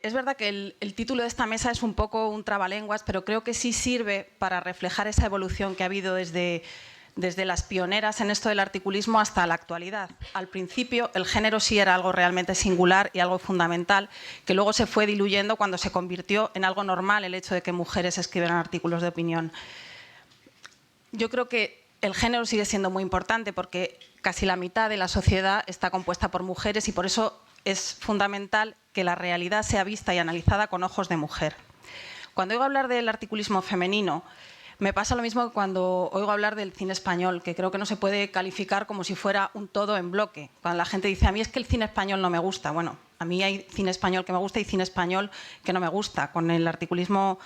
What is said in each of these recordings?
Es verdad que el título de esta mesa es un poco un trabalenguas, pero creo que sí sirve para reflejar esa evolución que ha habido desde las pioneras en esto del articulismo hasta la actualidad. Al principio el género sí era algo realmente singular y algo fundamental, que luego se fue diluyendo cuando se convirtió en algo normal el hecho de que mujeres escribieran artículos de opinión. Yo creo que el género sigue siendo muy importante porque casi la mitad de la sociedad está compuesta por mujeres y por eso es fundamental que la realidad sea vista y analizada con ojos de mujer. Cuando oigo hablar del articulismo femenino, me pasa lo mismo que cuando oigo hablar del cine español, que creo que no se puede calificar como si fuera un todo en bloque. Cuando la gente dice, a mí es que el cine español no me gusta. Bueno, a mí hay cine español que me gusta y cine español que no me gusta. Con el articulismo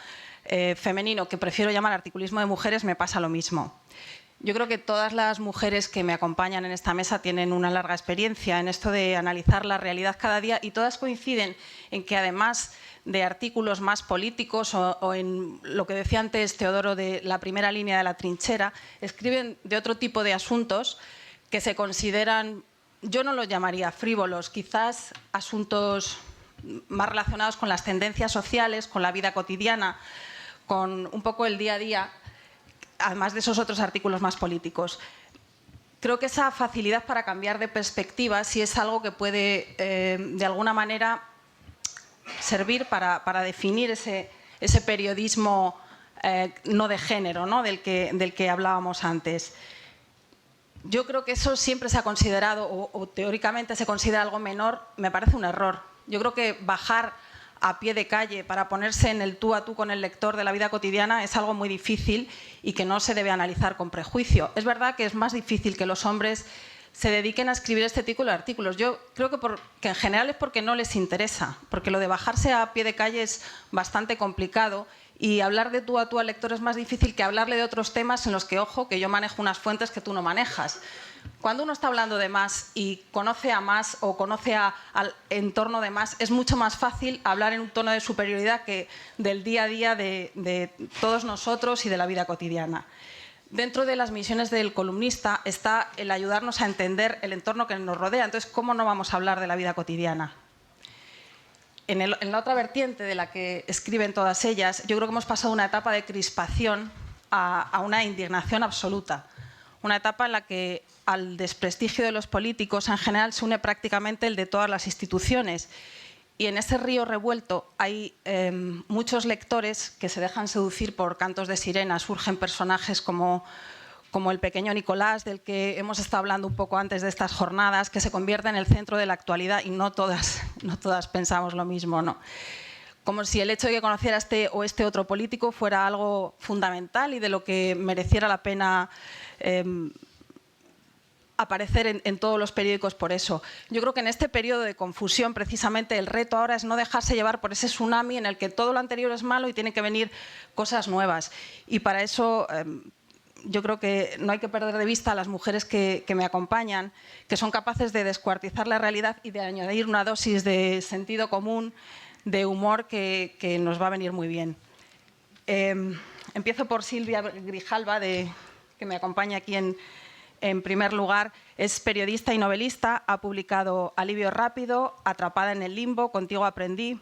femenino, que prefiero llamar articulismo de mujeres, me pasa lo mismo. Yo creo que todas las mujeres que me acompañan en esta mesa tienen una larga experiencia en esto de analizar la realidad cada día y todas coinciden en que además de artículos más políticos o en lo que decía antes Teodoro de la primera línea de la trinchera, escriben de otro tipo de asuntos que se consideran, yo no los llamaría frívolos, quizás asuntos más relacionados con las tendencias sociales, con la vida cotidiana, con un poco el día a día, además de esos otros artículos más políticos. Creo que esa facilidad para cambiar de perspectiva sí es algo que puede, de alguna manera, servir para definir ese periodismo no de género, ¿no? del que hablábamos antes. Yo creo que eso siempre se ha considerado, o teóricamente se considera algo menor, me parece un error. Yo creo que bajar a pie de calle para ponerse en el tú a tú con el lector de la vida cotidiana es algo muy difícil y que no se debe analizar con prejuicio. Es verdad que es más difícil que los hombres se dediquen a escribir este tipo de artículos. Yo creo que en general es porque no les interesa, porque lo de bajarse a pie de calle es bastante complicado y hablar de tú a tú al lector es más difícil que hablarle de otros temas en los que, ojo, que yo manejo unas fuentes que tú no manejas. Cuando uno está hablando de más y conoce a más o conoce al entorno de más, es mucho más fácil hablar en un tono de superioridad que del día a día de todos nosotros y de la vida cotidiana. Dentro de las misiones del columnista está el ayudarnos a entender el entorno que nos rodea. Entonces, ¿cómo no vamos a hablar de la vida cotidiana? En la otra vertiente de la que escriben todas ellas, yo creo que hemos pasado una etapa de crispación a una indignación absoluta. Una etapa en la que al desprestigio de los políticos en general se une prácticamente el de todas las instituciones. Y en ese río revuelto hay muchos lectores que se dejan seducir por cantos de sirena. Surgen personajes como el pequeño Nicolás, del que hemos estado hablando un poco antes de estas jornadas, que se convierte en el centro de la actualidad y no todas pensamos lo mismo, ¿no? Como si el hecho de que conociera este o este otro político fuera algo fundamental y de lo que mereciera la pena aparecer en todos los periódicos por eso. Yo creo que en este periodo de confusión, precisamente, el reto ahora es no dejarse llevar por ese tsunami en el que todo lo anterior es malo y tienen que venir cosas nuevas. Y para eso yo creo que no hay que perder de vista a las mujeres que me acompañan, que son capaces de descuartizar la realidad y de añadir una dosis de sentido común, de humor que nos va a venir muy bien. Empiezo por Silvia Grijalva, que me acompaña aquí en primer lugar. Es periodista y novelista, ha publicado Alivio rápido, Atrapada en el limbo, Contigo aprendí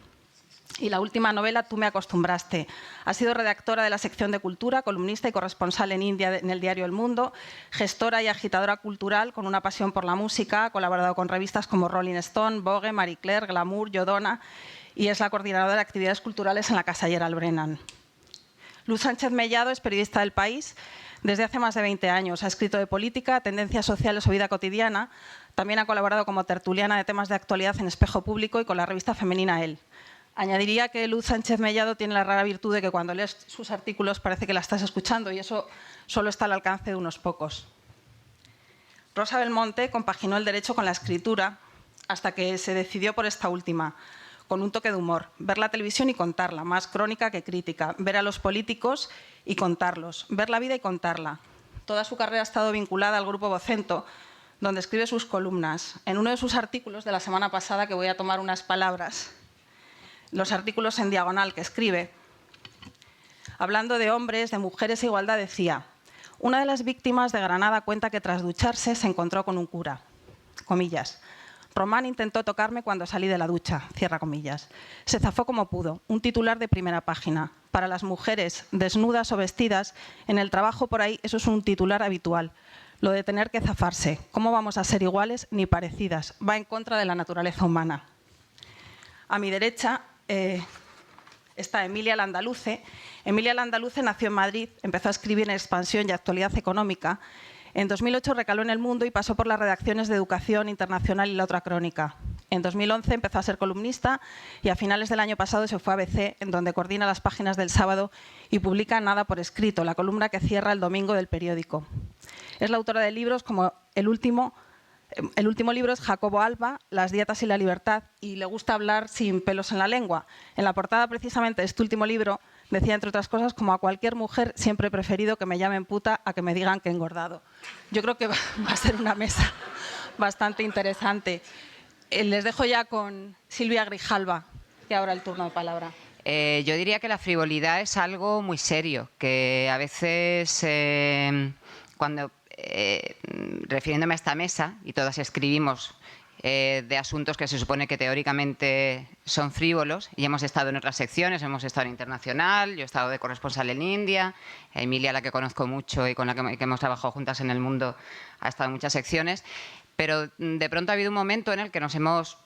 y la última novela, Tú me acostumbraste. Ha sido redactora de la sección de Cultura, columnista y corresponsal en India en el diario El Mundo, gestora y agitadora cultural con una pasión por la música, ha colaborado con revistas como Rolling Stone, Vogue, Marie Claire, Glamour, Yodona y es la coordinadora de actividades culturales en la Casa Gerald Brennan. Luz Sánchez Mellado es periodista del País desde hace más de 20 años. Ha escrito de política, tendencias sociales o vida cotidiana. También ha colaborado como tertuliana de temas de actualidad en Espejo Público y con la revista femenina Elle. Añadiría que Luz Sánchez Mellado tiene la rara virtud de que cuando lees sus artículos parece que la estás escuchando y eso solo está al alcance de unos pocos. Rosa Belmonte compaginó el derecho con la escritura hasta que se decidió por esta última, con un toque de humor. Ver la televisión y contarla, más crónica que crítica. Ver a los políticos y contarlos. Ver la vida y contarla. Toda su carrera ha estado vinculada al Grupo Vocento, donde escribe sus columnas. En uno de sus artículos de la semana pasada, que voy a tomar unas palabras, los artículos en diagonal que escribe, hablando de hombres, de mujeres e igualdad, decía: una de las víctimas de Granada cuenta que tras ducharse se encontró con un cura. Comillas. Román intentó tocarme cuando salí de la ducha, cierra comillas. Se zafó como pudo, un titular de primera página. Para las mujeres, desnudas o vestidas, en el trabajo por ahí eso es un titular habitual. Lo de tener que zafarse. ¿Cómo vamos a ser iguales ni parecidas? Va en contra de la naturaleza humana. A mi derecha está Emilia Landaluce. Emilia Landaluce nació en Madrid, empezó a escribir en Expansión y Actualidad Económica. En 2008 recaló en El Mundo y pasó por las redacciones de Educación Internacional y La Otra Crónica. En 2011 empezó a ser columnista y a finales del año pasado se fue a ABC, en donde coordina las páginas del sábado y publica Nada por escrito, la columna que cierra el domingo del periódico. Es la autora de libros como el último libro es Jacobo Alba, Las dietas y la libertad, y le gusta hablar sin pelos en la lengua. En la portada precisamente de este último libro decía, entre otras cosas, como a cualquier mujer siempre he preferido que me llamen puta a que me digan que he engordado. Yo creo que va a ser una mesa bastante interesante. Les dejo ya con Silvia Grijalva, que ahora el turno de palabra. Yo diría que la frivolidad es algo muy serio, que a veces cuando, refiriéndome a esta mesa, y todas escribimos de asuntos que se supone que teóricamente son frívolos, y hemos estado en otras secciones, hemos estado en Internacional, yo he estado de corresponsal en India, Emilia, la que conozco mucho y con la que hemos trabajado juntas en El Mundo, ha estado en muchas secciones. Pero de pronto ha habido un momento en el que nos hemos,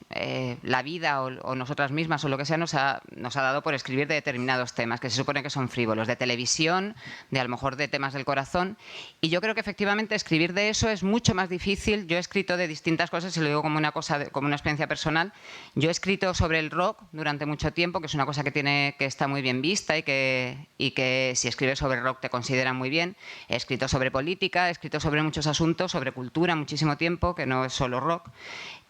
la vida o nosotras mismas o lo que sea, nos ha dado por escribir de determinados temas que se supone que son frívolos, de televisión, de a lo mejor de temas del corazón. Y yo creo que efectivamente escribir de eso es mucho más difícil. Yo he escrito de distintas cosas y lo digo como una cosa, como una experiencia personal. Yo he escrito sobre el rock durante mucho tiempo, que es una cosa que está muy bien vista y que si escribes sobre rock te consideran muy bien. He escrito sobre política, he escrito sobre muchos asuntos, sobre cultura muchísimo tiempo, que no es solo rock.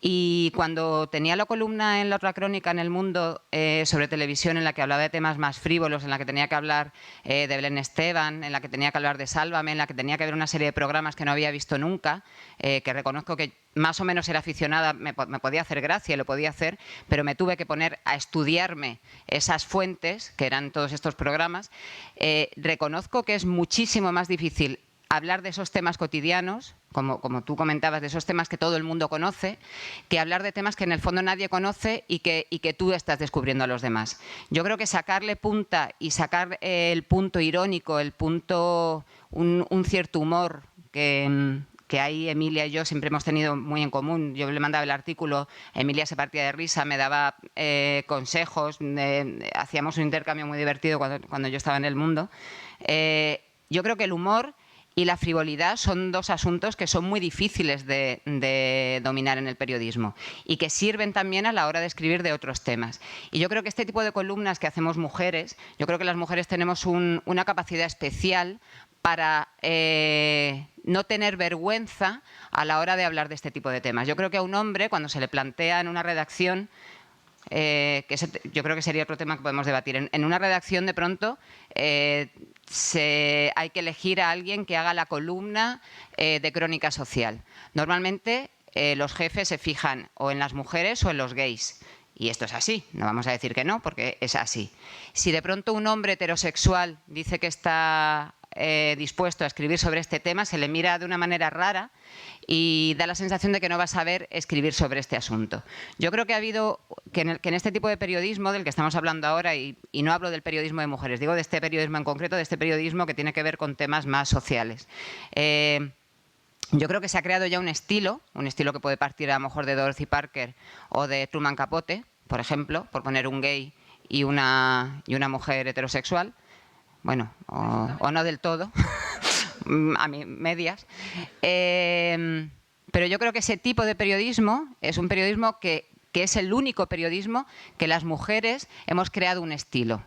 Y cuando tenía la columna en La Otra Crónica en El Mundo sobre televisión, en la que hablaba de temas más frívolos, en la que tenía que hablar de Belén Esteban, en la que tenía que hablar de Sálvame, en la que tenía que ver una serie de programas que no había visto nunca, que reconozco que más o menos era aficionada, me podía hacer gracia, lo podía hacer, pero me tuve que poner a estudiarme esas fuentes, que eran todos estos programas. Reconozco que es muchísimo más difícil hablar de esos temas cotidianos, como tú comentabas, de esos temas que todo el mundo conoce, que hablar de temas que en el fondo nadie conoce y que tú estás descubriendo a los demás. Yo creo que sacarle punta y sacar el punto irónico, el punto, un cierto humor que ahí Emilia y yo siempre hemos tenido muy en común. Yo le mandaba el artículo, Emilia se partía de risa, me daba consejos, hacíamos un intercambio muy divertido cuando yo estaba en El Mundo. Yo creo que el humor y la frivolidad son dos asuntos que son muy difíciles de dominar en el periodismo y que sirven también a la hora de escribir de otros temas. Y yo creo que este tipo de columnas que hacemos mujeres, yo creo que las mujeres tenemos una capacidad especial para no tener vergüenza a la hora de hablar de este tipo de temas. Yo creo que a un hombre, cuando se le plantea en una redacción, yo creo que sería otro tema que podemos debatir. En una redacción, de pronto, hay que elegir a alguien que haga la columna de crónica social. Normalmente, los jefes se fijan o en las mujeres o en los gays. Y esto es así, no vamos a decir que no, porque es así. Si de pronto un hombre heterosexual dice que está dispuesto a escribir sobre este tema, se le mira de una manera rara y da la sensación de que no va a saber escribir sobre este asunto. Yo creo que ha habido, que en este tipo de periodismo del que estamos hablando ahora, y no hablo del periodismo de mujeres, digo de este periodismo en concreto, de este periodismo que tiene que ver con temas más sociales. Yo creo que se ha creado ya un estilo que puede partir a lo mejor de Dorothy Parker o de Truman Capote, por ejemplo, por poner un gay y una mujer heterosexual. Bueno, o no del todo, a mí medias. Pero yo creo que ese tipo de periodismo es un periodismo que es el único periodismo que las mujeres hemos creado un estilo.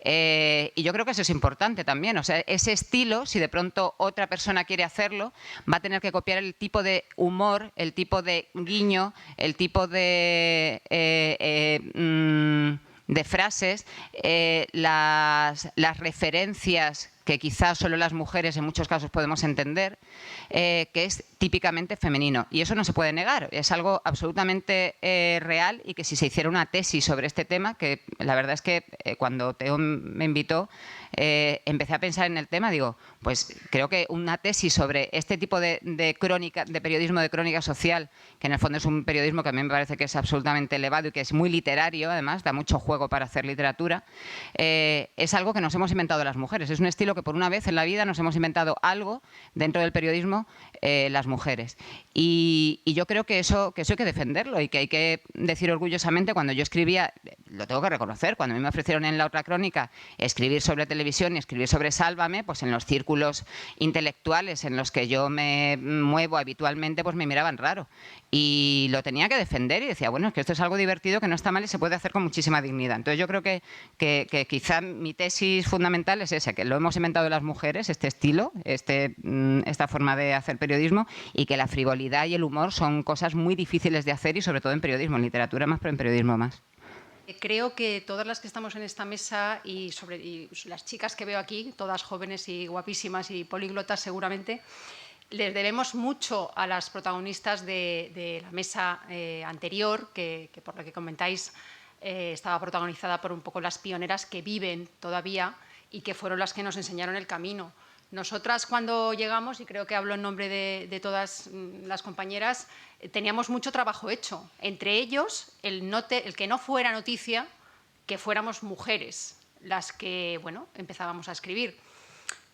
Y yo creo que eso es importante también. O sea, ese estilo, si de pronto otra persona quiere hacerlo, va a tener que copiar el tipo de humor, el tipo de guiño, el tipo de frases, las referencias que quizás solo las mujeres en muchos casos podemos entender, que es típicamente femenino. Y eso no se puede negar, es algo absolutamente real, y que si se hiciera una tesis sobre este tema, que la verdad es que cuando Teo me invitó, empecé a pensar en el tema, digo, pues creo que una tesis sobre este tipo de crónica, de periodismo de crónica social, que en el fondo es un periodismo que a mí me parece que es absolutamente elevado y que es muy literario, además, da mucho juego para hacer literatura, es algo que nos hemos inventado las mujeres. Es un estilo que por una vez en la vida nos hemos inventado algo dentro del periodismo, las mujeres. Y yo creo que eso hay que defenderlo, y que hay que decir orgullosamente, cuando yo escribía, lo tengo que reconocer, cuando a mí me ofrecieron en La Otra Crónica escribir sobre televisión y escribir sobre Sálvame, pues en los círculos intelectuales en los que yo me muevo habitualmente, pues me miraban raro. Y lo tenía que defender y decía, bueno, es que esto es algo divertido, que no está mal y se puede hacer con muchísima dignidad. Entonces yo creo que quizá mi tesis fundamental es esa, que lo hemos inventado las mujeres, este estilo, esta forma de hacer periodismo, y que la frivolidad y el humor son cosas muy difíciles de hacer, y sobre todo en periodismo, en literatura más, pero en periodismo más. Creo que todas las que estamos en esta mesa y las chicas que veo aquí, todas jóvenes y guapísimas y políglotas seguramente, les debemos mucho a las protagonistas de la mesa anterior, que por lo que comentáis estaba protagonizada por un poco las pioneras que viven todavía y que fueron las que nos enseñaron el camino. Nosotras, cuando llegamos, y creo que hablo en nombre de todas las compañeras, teníamos mucho trabajo hecho. Entre ellos, el que no fuera noticia que fuéramos mujeres las que, bueno, empezábamos a escribir.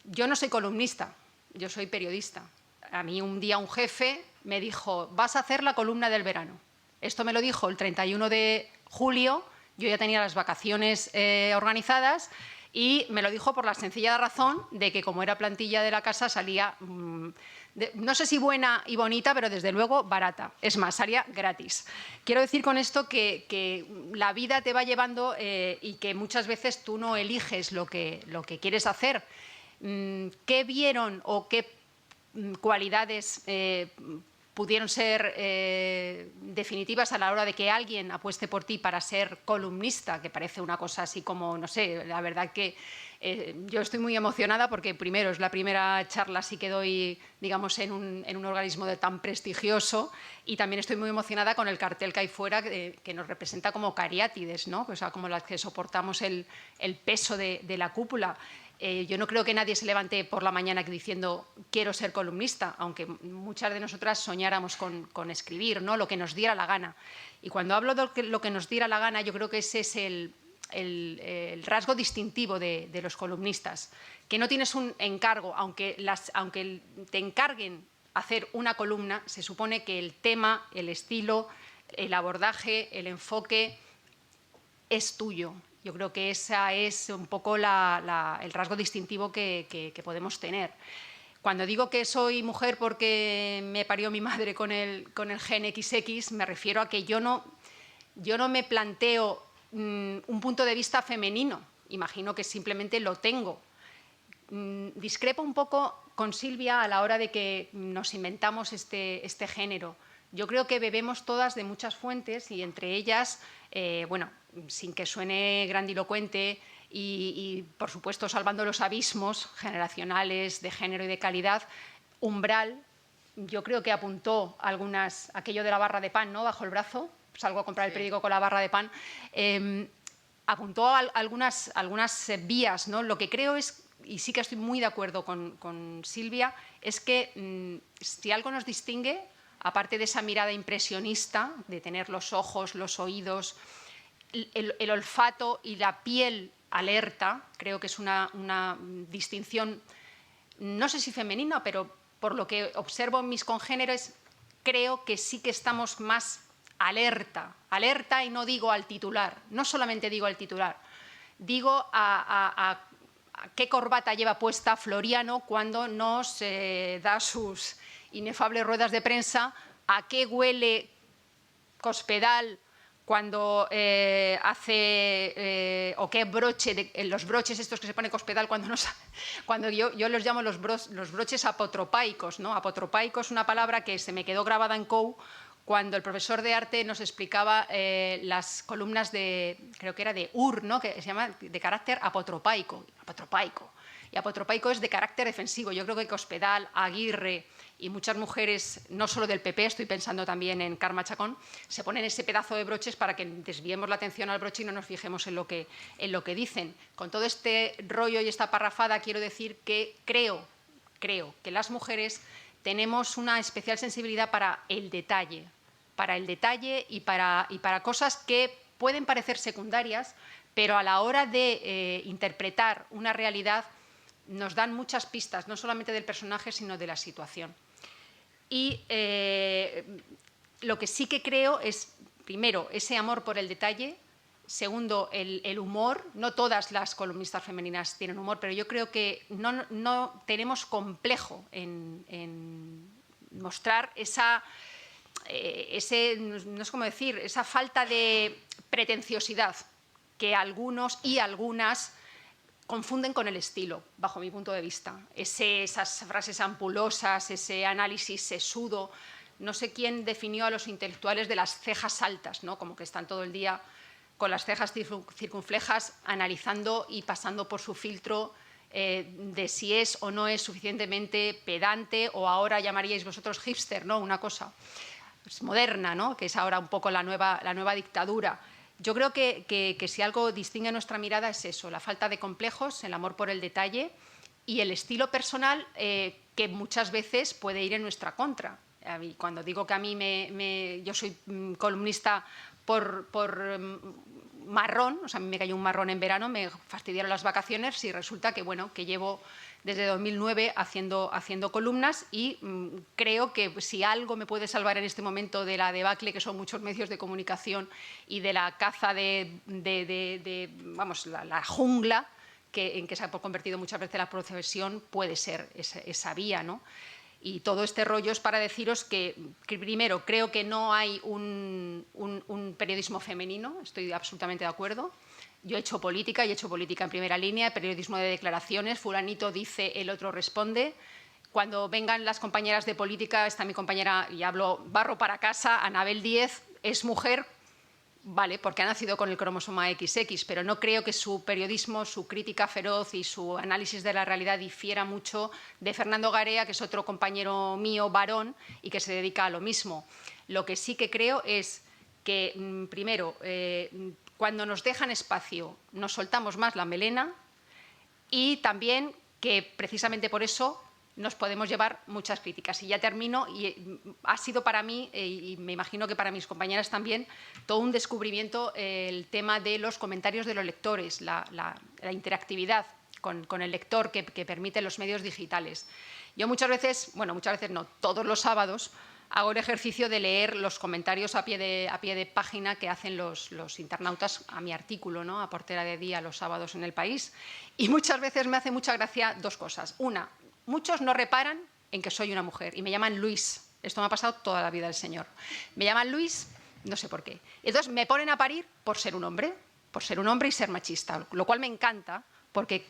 Yo no soy columnista, yo soy periodista. A mí un día un jefe me dijo, vas a hacer la columna del verano. Esto me lo dijo el 31 de julio, yo ya tenía las vacaciones organizadas, y me lo dijo por la sencilla razón de que, como era plantilla de la casa, salía, no sé si buena y bonita, pero desde luego barata. Es más, salía gratis. Quiero decir con esto que la vida te va llevando y que muchas veces tú no eliges lo que quieres hacer. ¿Qué vieron o qué cualidades pudieron ser definitivas a la hora de que alguien apueste por ti para ser columnista? Que parece una cosa así como, no sé, la verdad que yo estoy muy emocionada porque, primero, es la primera charla así que doy, digamos, en un organismo tan prestigioso, y también estoy muy emocionada con el cartel que hay fuera, que nos representa como cariátides, ¿no? O sea, como las que soportamos el peso de la cúpula. Yo no creo que nadie se levante por la mañana diciendo quiero ser columnista, aunque muchas de nosotras soñáramos con escribir, ¿no? Lo que nos diera la gana. Y cuando hablo de lo que nos diera la gana, yo creo que ese es el rasgo distintivo de los columnistas, que no tienes un encargo, aunque te encarguen hacer una columna, se supone que el tema, el estilo, el abordaje, el enfoque es tuyo. Yo creo que ese es un poco el rasgo distintivo que podemos tener. Cuando digo que soy mujer porque me parió mi madre con el gen XX, me refiero a que yo no me planteo un punto de vista femenino. Imagino que simplemente lo tengo. Discrepo un poco con Silvia a la hora de que nos inventamos este género. Yo creo que bebemos todas de muchas fuentes, y entre ellas, bueno, sin que suene grandilocuente y, por supuesto, salvando los abismos generacionales de género y de calidad, Umbral, yo creo que apuntó aquello de la barra de pan, ¿no?, bajo el brazo, salgo a comprar el periódico con la barra de pan, apuntó algunas vías, ¿no? Lo que creo es, y sí que estoy muy de acuerdo con Silvia, es que si algo nos distingue, aparte de esa mirada impresionista, de tener los ojos, los oídos, el olfato y la piel alerta, creo que es una distinción, no sé si femenina, pero por lo que observo en mis congéneres, creo que sí que estamos más alerta, y no digo al titular, no solamente digo al titular, digo a qué corbata lleva puesta Floriano cuando nos da sus inefables ruedas de prensa, a qué huele Cospedal cuando hace, o qué broche, los broches estos que se pone Cospedal cuando yo los llamo los broches apotropaicos, ¿no? Apotropaico es una palabra que se me quedó grabada en COU cuando el profesor de arte nos explicaba las columnas creo que era de Ur, ¿no?, que se llama de carácter apotropaico. y apotropaico es de carácter defensivo. Yo creo que Cospedal, Aguirre y muchas mujeres, no solo del PP, estoy pensando también en Carme Chacón, se ponen ese pedazo de broches para que desviemos la atención al broche y no nos fijemos en lo que dicen. Con todo este rollo y esta parrafada quiero decir que creo que las mujeres tenemos una especial sensibilidad para el detalle y para cosas que pueden parecer secundarias, pero a la hora de interpretar una realidad nos dan muchas pistas, no solamente del personaje, sino de la situación. Y lo que sí que creo es, primero, ese amor por el detalle. Segundo, el humor. No todas las columnistas femeninas tienen humor, pero yo creo que no tenemos complejo en mostrar esa falta de pretenciosidad que algunos y algunas confunden con el estilo, bajo mi punto de vista. Esas frases ampulosas, ese análisis sesudo. No sé quién definió a los intelectuales de las cejas altas, ¿no? Como que están todo el día con las cejas circunflejas, analizando y pasando por su filtro de si es o no es suficientemente pedante, o ahora llamaríais vosotros hipster, ¿no? Una cosa moderna, ¿no? Que es ahora un poco la nueva dictadura. Yo creo que si algo distingue nuestra mirada es eso, la falta de complejos, el amor por el detalle y el estilo personal que muchas veces puede ir en nuestra contra. Cuando digo que a mí yo soy columnista por marrón, o sea, a mí me cayó un marrón en verano, me fastidiaron las vacaciones y resulta que, bueno, que llevo desde 2009 haciendo columnas y creo que si algo me puede salvar en este momento de la debacle, que son muchos medios de comunicación y de la caza vamos, la jungla en que se ha convertido muchas veces la profesión, puede ser esa vía, ¿no? Y todo este rollo es para deciros que primero, creo que no hay un periodismo femenino, estoy absolutamente de acuerdo. Yo he hecho política y he hecho política en primera línea, periodismo de declaraciones, fulanito dice, el otro responde. Cuando vengan las compañeras de política, está mi compañera, y hablo barro para casa, Anabel Díez, es mujer, vale, porque ha nacido con el cromosoma XX, pero no creo que su periodismo, su crítica feroz y su análisis de la realidad difiera mucho de Fernando Garea, que es otro compañero mío, varón, y que se dedica a lo mismo. Lo que sí que creo es que, primero, cuando nos dejan espacio, nos soltamos más la melena, y también que precisamente por eso nos podemos llevar muchas críticas. Y ya termino, y ha sido para mí, y me imagino que para mis compañeras también, todo un descubrimiento el tema de los comentarios de los lectores, la interactividad con el lector que permiten los medios digitales. Yo muchas veces no, todos los sábados, hago el ejercicio de leer los comentarios a pie de página que hacen los internautas a mi artículo, ¿no? A portera de día los sábados en El País. Y muchas veces me hace mucha gracia dos cosas. Una, muchos no reparan en que soy una mujer y me llaman Luis. Esto me ha pasado toda la vida del señor. Me llaman Luis, no sé por qué. Entonces me ponen a parir por ser un hombre y ser machista, lo cual me encanta porque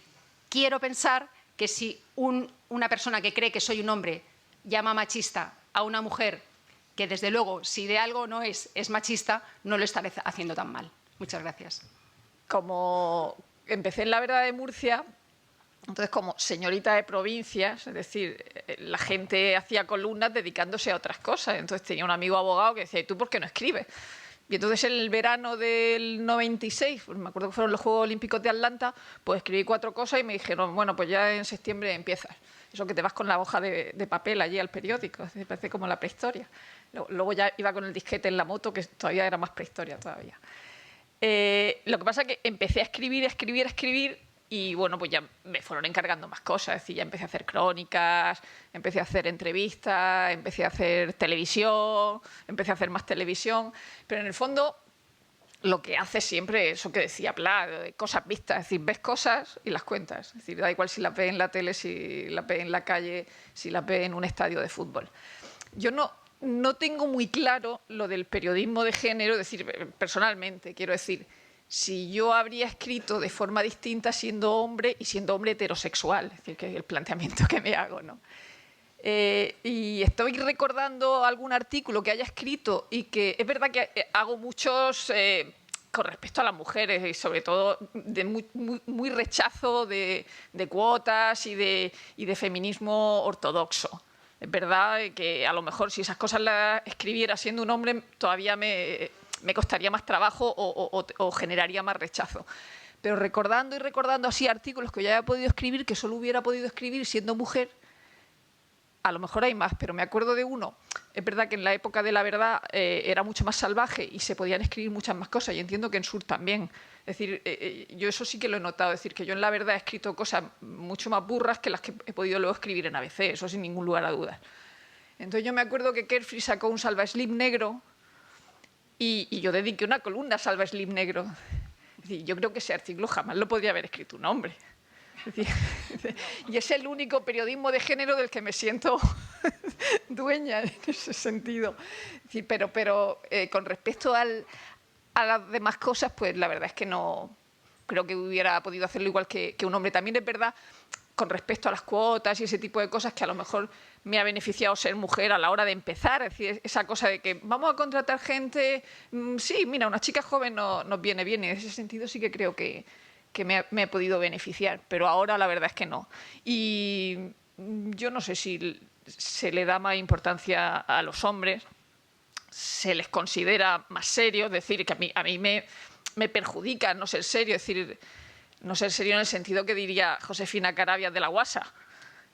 quiero pensar que si una persona que cree que soy un hombre llama machista a una mujer que, desde luego, si de algo no es machista, no lo estaré haciendo tan mal. Muchas gracias. Como empecé en La Verdad de Murcia, entonces como señorita de provincias, es decir, la gente hacía columnas dedicándose a otras cosas. Entonces tenía un amigo abogado que decía, ¿y tú por qué no escribes? Y entonces en el verano del 96, pues me acuerdo que fueron los Juegos Olímpicos de Atlanta, pues escribí 4 cosas y me dijeron, bueno, pues ya en septiembre empiezas. Eso que te vas con la hoja de papel allí al periódico, me parece como la prehistoria. Luego ya iba con el disquete en la moto, que todavía era más prehistoria todavía. Lo que pasa es que empecé a escribir, y bueno, pues ya me fueron encargando más cosas. Es decir, ya empecé a hacer crónicas, empecé a hacer entrevistas, empecé a hacer televisión, empecé a hacer más televisión. Pero en el fondo, lo que hace siempre es eso que decía Pla, cosas vistas. Es decir, ves cosas y las cuentas. Es decir, da igual si las ves en la tele, si las ves en la calle, si las ves en un estadio de fútbol. Yo no tengo muy claro lo del periodismo de género, es decir, personalmente, quiero decir, si yo habría escrito de forma distinta siendo hombre y siendo hombre heterosexual, es decir, que es el planteamiento que me hago, ¿no? Y estoy recordando algún artículo que haya escrito y que es verdad que hago muchos con respecto a las mujeres y sobre todo de muy rechazo de cuotas y de feminismo ortodoxo. Es verdad que a lo mejor si esas cosas las escribiera siendo un hombre todavía me costaría más trabajo o generaría más rechazo. Pero recordando y recordando así artículos que yo haya podido escribir, que solo hubiera podido escribir siendo mujer, a lo mejor hay más, pero me acuerdo de uno. Es verdad que en la época de La Verdad era mucho más salvaje y se podían escribir muchas más cosas, y entiendo que en Sur también. Es decir, yo eso sí que lo he notado, es decir, que yo en La Verdad he escrito cosas mucho más burras que las que he podido luego escribir en ABC, eso sin ningún lugar a dudas. Entonces yo me acuerdo que Carefree sacó un Salva Slim negro y yo dediqué una columna a Salva Slim negro. Es decir, yo creo que ese artículo jamás lo podría haber escrito un hombre. Es decir, y es el único periodismo de género del que me siento dueña en ese sentido. Es decir, pero con respecto a las demás cosas, pues la verdad es que no creo que hubiera podido hacerlo igual que un hombre. También es verdad, con respecto a las cuotas y ese tipo de cosas, que a lo mejor me ha beneficiado ser mujer a la hora de empezar. Es decir, esa cosa de que vamos a contratar gente, sí, mira, una chica joven nos viene bien. Y en ese sentido sí que creo que me ha podido beneficiar, pero ahora la verdad es que no. Y yo no sé si se le da más importancia a los hombres, se les considera más serios, es decir, que a mí me perjudica no ser serio, es decir, no ser serio en el sentido que diría Josefina Carabias de la Guasa.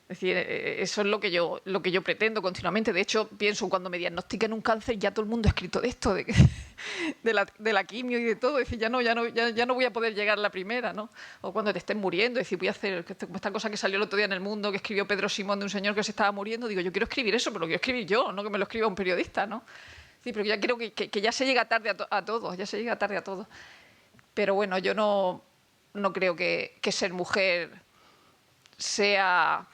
Es decir, eso es lo que yo pretendo continuamente. De hecho, pienso cuando me diagnostican un cáncer, ya todo el mundo ha escrito de esto, de la quimio y de todo. Es decir, ya no voy a poder llegar la primera, ¿no? O cuando te estén muriendo. Es decir, voy a hacer esta cosa que salió el otro día en El Mundo, que escribió Pedro Simón, de un señor que se estaba muriendo. Digo, yo quiero escribir eso, pero lo quiero escribir yo, no que me lo escriba un periodista, ¿no? Sí, pero ya creo que ya se llega tarde a todos, ya se llega tarde a todos. Pero bueno, yo no creo que ser mujer sea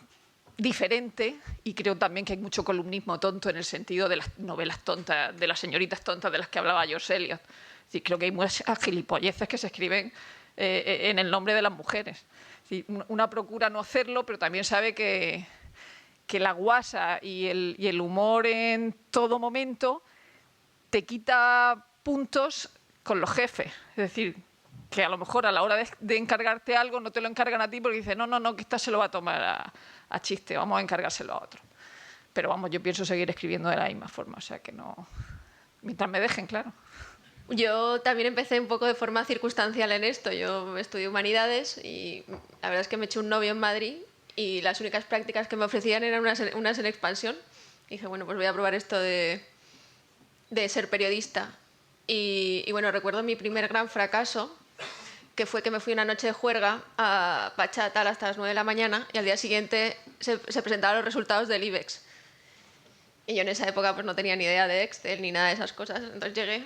diferente, y creo también que hay mucho columnismo tonto en el sentido de las novelas tontas, de las señoritas tontas de las que hablaba George Eliot. Es decir, creo que hay muchas gilipolleces que se escriben en el nombre de las mujeres. Es decir, una procura no hacerlo, pero también sabe que la guasa y el humor en todo momento te quita puntos con los jefes. Es decir, que a lo mejor a la hora de encargarte algo no te lo encargan a ti porque dicen, no, que esta se lo va a tomar a chiste, vamos a encargárselo a otro. Pero vamos, yo pienso seguir escribiendo de la misma forma, o sea que no... Mientras me dejen, claro. Yo también empecé un poco de forma circunstancial en esto. Yo estudié Humanidades y la verdad es que me eché un novio en Madrid y las únicas prácticas que me ofrecían eran unas en expansión. Y dije, bueno, pues voy a probar esto de ser periodista. Y bueno, recuerdo mi primer gran fracaso, que fue que me fui una noche de juerga a Pachatal hasta las 9 de la mañana y al día siguiente se presentaban los resultados del IBEX. Y yo en esa época pues no tenía ni idea de Excel ni nada de esas cosas. Entonces llegué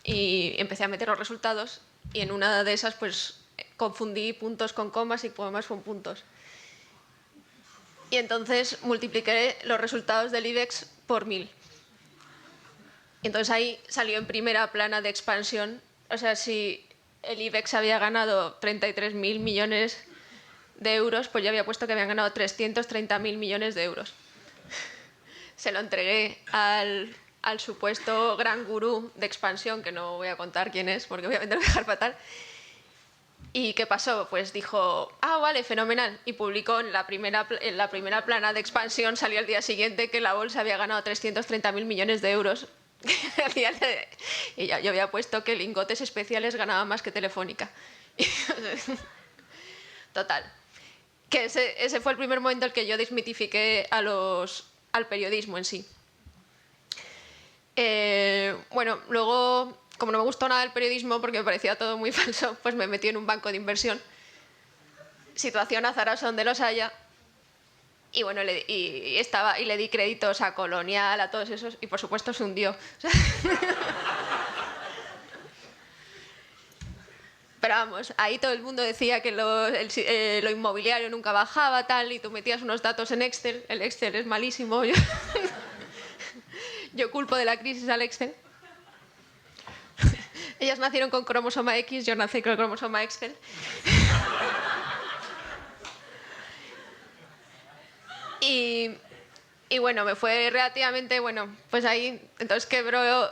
y empecé a meter los resultados y en una de esas pues confundí puntos con comas y comas con puntos. Y entonces multipliqué los resultados del IBEX por 1000. Y entonces ahí salió en primera plana de expansión. O sea, si el IBEX había ganado 33.000 millones de euros, pues yo había puesto que habían ganado 330.000 millones de euros. Se lo entregué al supuesto gran gurú de expansión, que no voy a contar quién es, porque obviamente lo voy a dejar fatal. ¿Y qué pasó? Pues dijo, vale, fenomenal. Y publicó en la primera plana de expansión, salió al día siguiente que la bolsa había ganado 330.000 millones de euros. Y yo había puesto que Lingotes Especiales ganaba más que Telefónica. Total. Que ese fue el primer momento en el que yo desmitifiqué al periodismo en sí. Bueno, luego, como no me gustó nada el periodismo porque me parecía todo muy falso, pues me metí en un banco de inversión. Situación azarosa donde los haya. Y bueno, le di créditos a Colonial, a todos esos, y por supuesto se hundió. Pero vamos, ahí todo el mundo decía que lo inmobiliario nunca bajaba, tal, y tú metías unos datos en Excel. El Excel es malísimo. Yo culpo de la crisis al Excel. Ellas nacieron con cromosoma X, yo nací con cromosoma Excel. Y bueno, me fue relativamente bueno. Pues ahí entonces quebró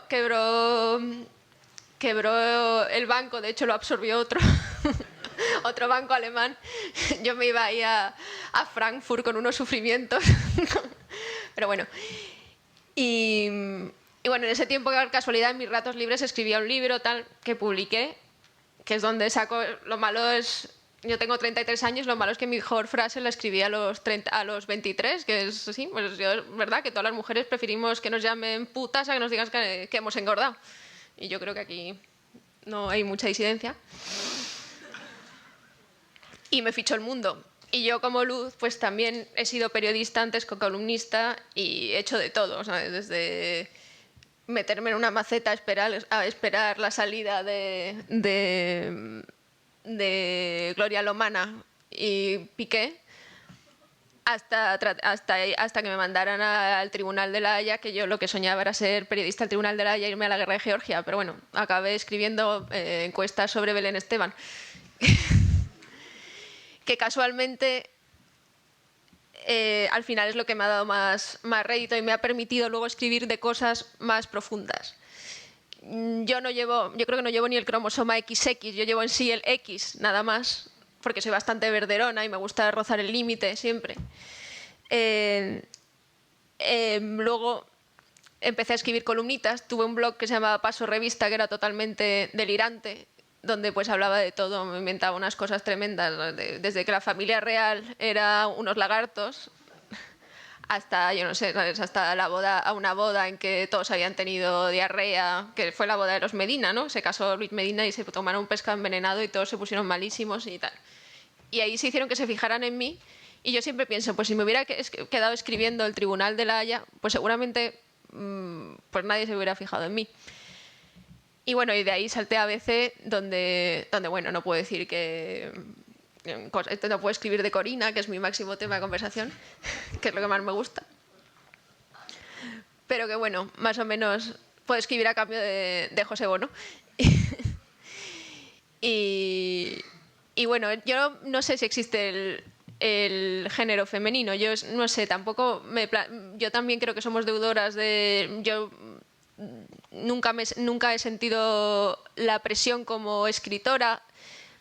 quebró el banco, de hecho lo absorbió otro, otro banco alemán. Yo me iba ahí a Frankfurt con unos sufrimientos. Pero bueno. Y bueno, en ese tiempo, por casualidad, en mis ratos libres escribía un libro tal que publiqué, que es donde saco... Lo malo es... Yo tengo 33 años, lo malo es que mi mejor frase la escribí a los 23, que es así, pues yo, es verdad que todas las mujeres preferimos que nos llamen putas a que nos digan que hemos engordado. Y yo creo que aquí no hay mucha disidencia. Y me fichó El Mundo. Y yo como Luz, pues también he sido periodista antes que columnista y he hecho de todo, ¿sabes? Desde meterme en una maceta a esperar la salida de Gloria Lomana y Piqué, hasta que me mandaran al Tribunal de la Haya, que yo lo que soñaba era ser periodista del Tribunal de la Haya e irme a la guerra de Georgia, pero bueno, acabé escribiendo encuestas sobre Belén Esteban. Que casualmente al final es lo que me ha dado más rédito y me ha permitido luego escribir de cosas más profundas. Yo creo que no llevo ni el cromosoma XX, yo llevo en sí el X, nada más, porque soy bastante verderona y me gusta rozar el límite siempre. Luego empecé a escribir columnitas, tuve un blog que se llamaba Paso Revista, que era totalmente delirante, donde pues hablaba de todo, me inventaba unas cosas tremendas, desde que la familia real era unos lagartos, hasta, yo no sé, hasta una boda en que todos habían tenido diarrea, que fue la boda de los Medina, ¿no? Se casó Luis Medina y se tomaron un pescado envenenado y todos se pusieron malísimos y tal. Y ahí se hicieron que se fijaran en mí y yo siempre pienso, pues si me hubiera quedado escribiendo el Tribunal de la Haya, pues seguramente pues nadie se hubiera fijado en mí. Y bueno, y de ahí salté a ABC, donde bueno, no puedo decir que... No puedo escribir de Corina, que es mi máximo tema de conversación, que es lo que más me gusta. Pero que bueno, más o menos puedo escribir a cambio de José Bono. Y bueno, yo no sé si existe el género femenino. Yo no sé, tampoco yo también creo que somos deudoras de... Yo nunca he sentido la presión como escritora,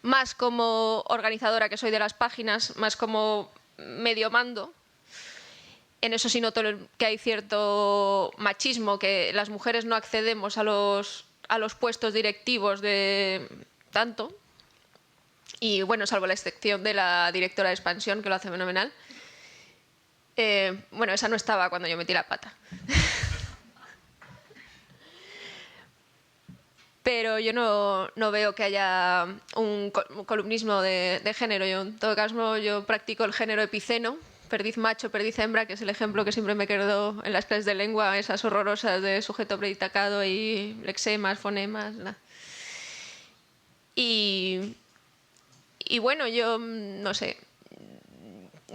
más como organizadora que soy de las páginas, más como medio mando. En eso sí noto que hay cierto machismo, que las mujeres no accedemos a los puestos directivos de tanto. Y bueno, salvo la excepción de la directora de Expansión, que lo hace fenomenal. Bueno, esa no estaba cuando yo metí la pata. Pero yo no veo que haya un columnismo de género. Yo, en todo caso, yo practico el género epiceno, perdiz macho, perdiz hembra, que es el ejemplo que siempre me quedo en las clases de lengua, esas horrorosas de sujeto predicado y lexemas, fonemas. Nada. Y bueno, yo no sé.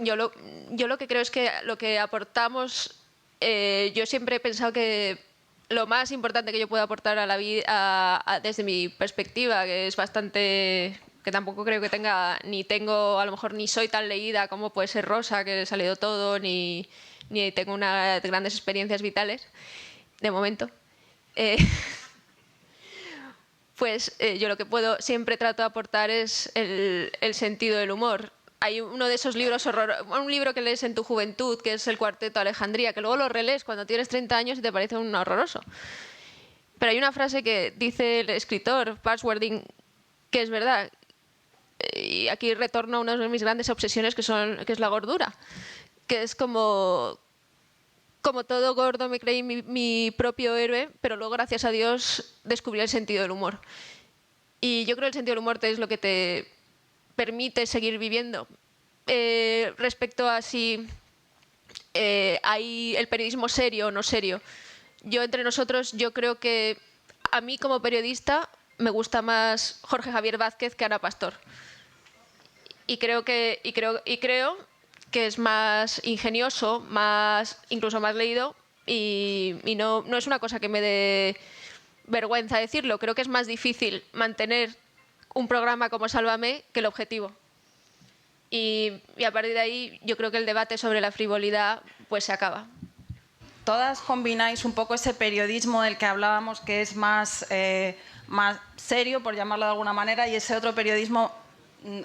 Yo lo que creo es que lo que aportamos, yo siempre he pensado que lo más importante que yo puedo aportar a la vida, desde mi perspectiva, que es bastante, que tampoco creo que tenga, a lo mejor ni soy tan leída como puede ser Rosa, que he salido todo, ni tengo unas grandes experiencias vitales, de momento. Pues yo lo que siempre trato de aportar es el sentido del humor. Hay uno de esos libros un libro que lees en tu juventud, que es El Cuarteto de Alejandría, que luego lo relees cuando tienes 30 años y te parece un horroroso. Pero hay una frase que dice el escritor Passwording, que es verdad. Y aquí retorno a una de mis grandes obsesiones, que es la gordura. Que es como todo gordo me creí mi propio héroe, pero luego, gracias a Dios, descubrí el sentido del humor. Y yo creo que el sentido del humor es lo que te permite seguir viviendo. Respecto a si hay el periodismo serio o no serio, entre nosotros, yo creo que a mí como periodista me gusta más Jorge Javier Vázquez que Ana Pastor. Y creo que es más ingenioso, incluso más leído, y no es una cosa que me dé vergüenza decirlo. Creo que es más difícil mantener un programa como Sálvame que el objetivo. Y a partir de ahí yo creo que el debate sobre la frivolidad pues se acaba. todas combináis un poco ese periodismo del que hablábamos, que es más serio, por llamarlo de alguna manera, y ese otro periodismo,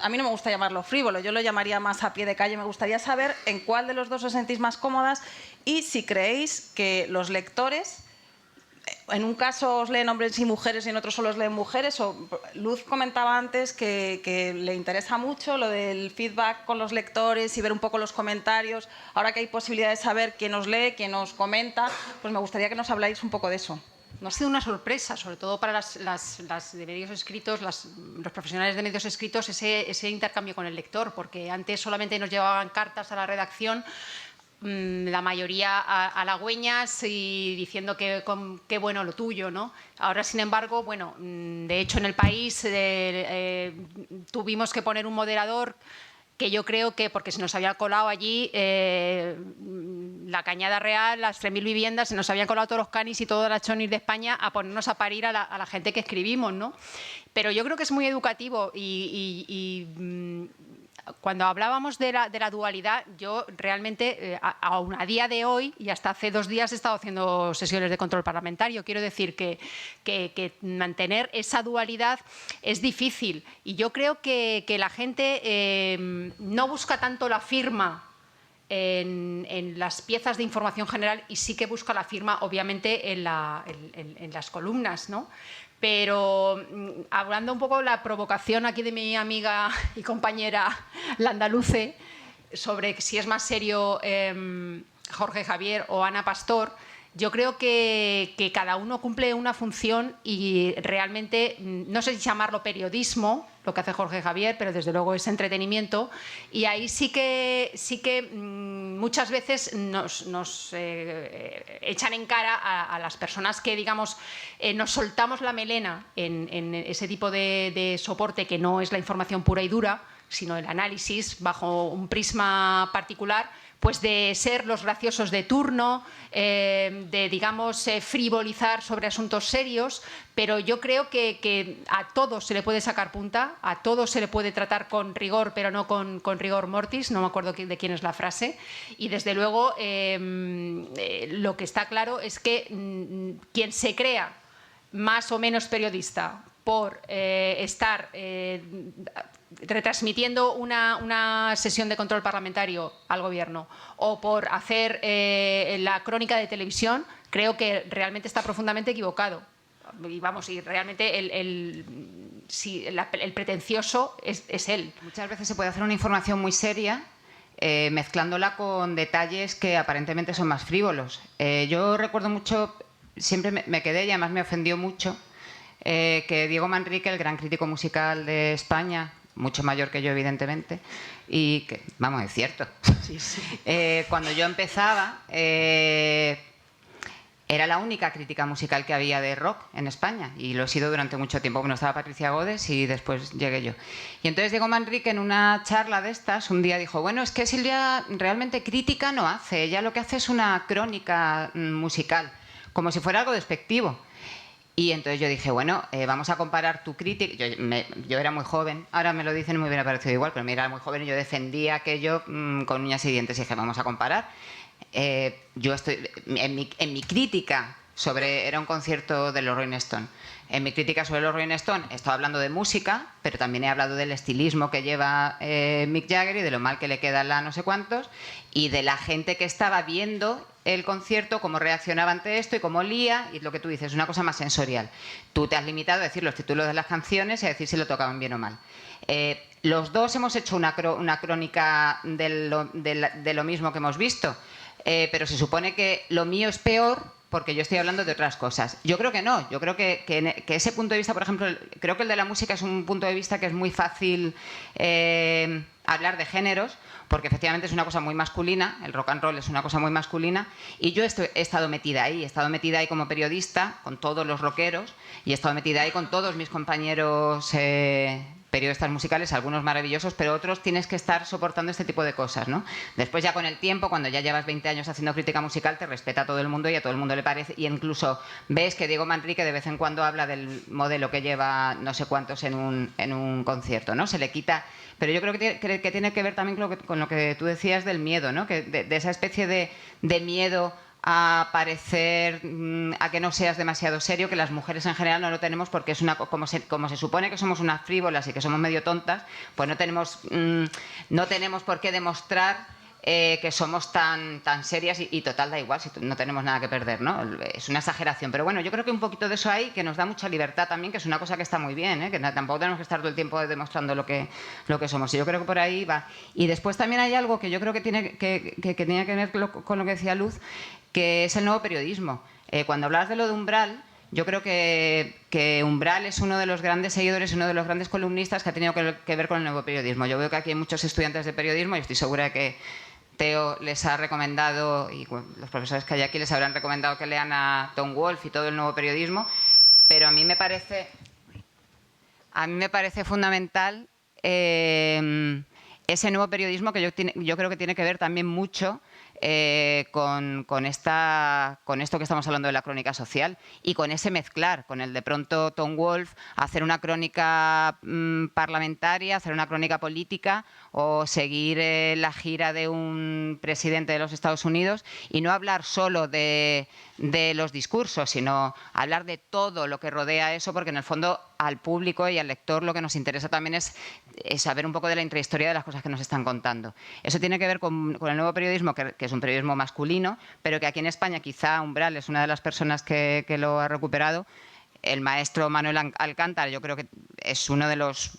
a mí no me gusta llamarlo frívolo, yo lo llamaría más a pie de calle. Me gustaría saber en cuál de los dos os sentís más cómodas y si creéis que los lectores, en un caso os leen hombres y mujeres y en otro solo os leen mujeres. Luz comentaba antes que le interesa mucho lo del feedback con los lectores y ver un poco los comentarios. Ahora que hay posibilidad de saber quién os lee, quién os comenta, pues me gustaría que nos habláis un poco de eso. No ha sido una sorpresa, sobre todo para las de medios escritos, los profesionales de medios escritos, ese intercambio con el lector, porque antes solamente nos llevaban cartas a la redacción, la mayoría halagüeñas y diciendo que qué bueno lo tuyo, ¿no? Ahora, sin embargo, bueno, de hecho en el país tuvimos que poner un moderador que yo creo que, porque se nos había colado allí la Cañada Real, las 3.000 viviendas, se nos habían colado todos los canis y todas las chonis de España a ponernos a parir a la gente que escribimos, ¿no? Pero yo creo que es muy educativo y cuando hablábamos de la dualidad, yo realmente, aún a día de hoy, y hasta hace 2 días he estado haciendo sesiones de control parlamentario, quiero decir que mantener esa dualidad es difícil. Y yo creo que la gente no busca tanto la firma en las piezas de información general y sí que busca la firma, obviamente, en las columnas, ¿no? Pero hablando un poco de la provocación aquí de mi amiga y compañera la andaluce sobre si es más serio Jorge Javier o Ana Pastor, yo creo que cada uno cumple una función y realmente, no sé si llamarlo periodismo, lo que hace Jorge Javier, pero desde luego es entretenimiento, y ahí sí que muchas veces nos echan en cara a las personas que, digamos, nos soltamos la melena en ese tipo de soporte que no es la información pura y dura, sino el análisis bajo un prisma particular, pues de ser los graciosos de turno, de, digamos, frivolizar sobre asuntos serios, pero yo creo que a todos se le puede sacar punta, a todos se le puede tratar con rigor, pero no con rigor mortis, no me acuerdo de quién es la frase, y desde luego lo que está claro es que quien se crea más o menos periodista por estar retransmitiendo una sesión de control parlamentario al gobierno o por hacer la crónica de televisión, creo que realmente está profundamente equivocado. Y vamos, y realmente el pretencioso es él. Muchas veces se puede hacer una información muy seria mezclándola con detalles que aparentemente son más frívolos. Yo recuerdo mucho, siempre me quedé y además me ofendió mucho que Diego Manrique, el gran crítico musical de España, mucho mayor que yo evidentemente, y que, vamos, es cierto, Sí, sí. Cuando yo empezaba era la única crítica musical que había de rock en España, y lo he sido durante mucho tiempo. Bueno, estaba Patricia Godes y después llegué yo. Y entonces Diego Manrique, en una charla de estas, un día dijo: bueno, es que Silvia realmente crítica no hace, ella lo que hace es una crónica musical, como si fuera algo despectivo. Y entonces yo dije, bueno, vamos a comparar tu crítica. Yo era muy joven, ahora me lo dicen y me hubiera parecido igual, pero era muy joven y yo defendía aquello con uñas y dientes y dije, vamos a comparar. Yo estoy en mi crítica sobre, era un concierto de los Rolling Stones, en mi crítica sobre los Rolling Stones he estado hablando de música, pero también he hablado del estilismo que lleva Mick Jagger y de lo mal que le queda la no sé cuántos, y de la gente que estaba viendo el concierto, cómo reaccionaba ante esto y cómo olía, y lo que tú dices, una cosa más sensorial. Tú te has limitado a decir los títulos de las canciones y a decir si lo tocaban bien o mal. Los dos hemos hecho una crónica de lo mismo que hemos visto, pero se supone que lo mío es peor porque yo estoy hablando de otras cosas. Yo creo que no, yo creo que ese punto de vista, por ejemplo, creo que el de la música es un punto de vista que es muy fácil hablar de géneros, porque efectivamente es una cosa muy masculina, el rock and roll es una cosa muy masculina, y yo he estado metida ahí como periodista, con todos los rockeros, y he estado metida ahí con todos mis compañeros periodistas musicales, algunos maravillosos, pero otros tienes que estar soportando este tipo de cosas, ¿no? Después ya con el tiempo, cuando ya llevas 20 años haciendo crítica musical, te respeta a todo el mundo y a todo el mundo le parece, y incluso ves que Diego Manrique de vez en cuando habla del modelo que lleva no sé cuántos en un concierto, ¿no? Se le quita. Pero yo creo que tiene que ver también con lo que tú decías del miedo, ¿no? Que de esa especie de miedo a parecer, a que no seas demasiado serio, que las mujeres en general no lo tenemos porque es como se supone que somos unas frívolas y que somos medio tontas, pues no tenemos por qué demostrar que somos tan serias y total da igual, si no tenemos nada que perder, ¿no? Es una exageración, pero bueno, yo creo que un poquito de eso hay que nos da mucha libertad también, que es una cosa que está muy bien, ¿eh? Que tampoco tenemos que estar todo el tiempo demostrando lo que somos, y yo creo que por ahí va. Y después también hay algo que yo creo que tiene que ver con lo que decía Luz, que es el nuevo periodismo. Cuando hablabas de lo de Umbral, yo creo que Umbral es uno de los grandes seguidores, uno de los grandes columnistas que ha tenido que ver con el nuevo periodismo. Yo veo que aquí hay muchos estudiantes de periodismo y estoy segura de que Teo les ha recomendado, y los profesores que hay aquí les habrán recomendado que lean a Tom Wolfe y todo el nuevo periodismo, pero a mí me parece fundamental ese nuevo periodismo que yo creo que tiene que ver también mucho con esto que estamos hablando de la crónica social y con ese mezclar, con el de pronto Tom Wolfe hacer una crónica parlamentaria, hacer una crónica política o seguir la gira de un presidente de los Estados Unidos y no hablar solo de los discursos, sino hablar de todo lo que rodea eso, porque en el fondo al público y al lector lo que nos interesa también es saber un poco de la intrahistoria de las cosas que nos están contando. Eso tiene que ver con el nuevo periodismo, que es un periodismo masculino, pero que aquí en España quizá Umbral es una de las personas que lo ha recuperado. El maestro Manuel Alcántara yo creo que es uno de los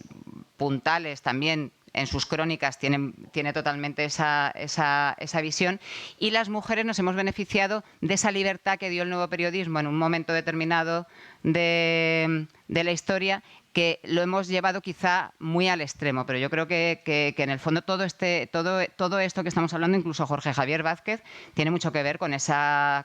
puntales también. En sus crónicas tiene totalmente esa visión, y las mujeres nos hemos beneficiado de esa libertad que dio el nuevo periodismo en un momento determinado de la historia, que lo hemos llevado quizá muy al extremo, pero yo creo que en el fondo todo esto que estamos hablando, incluso Jorge Javier Vázquez, tiene mucho que ver con ese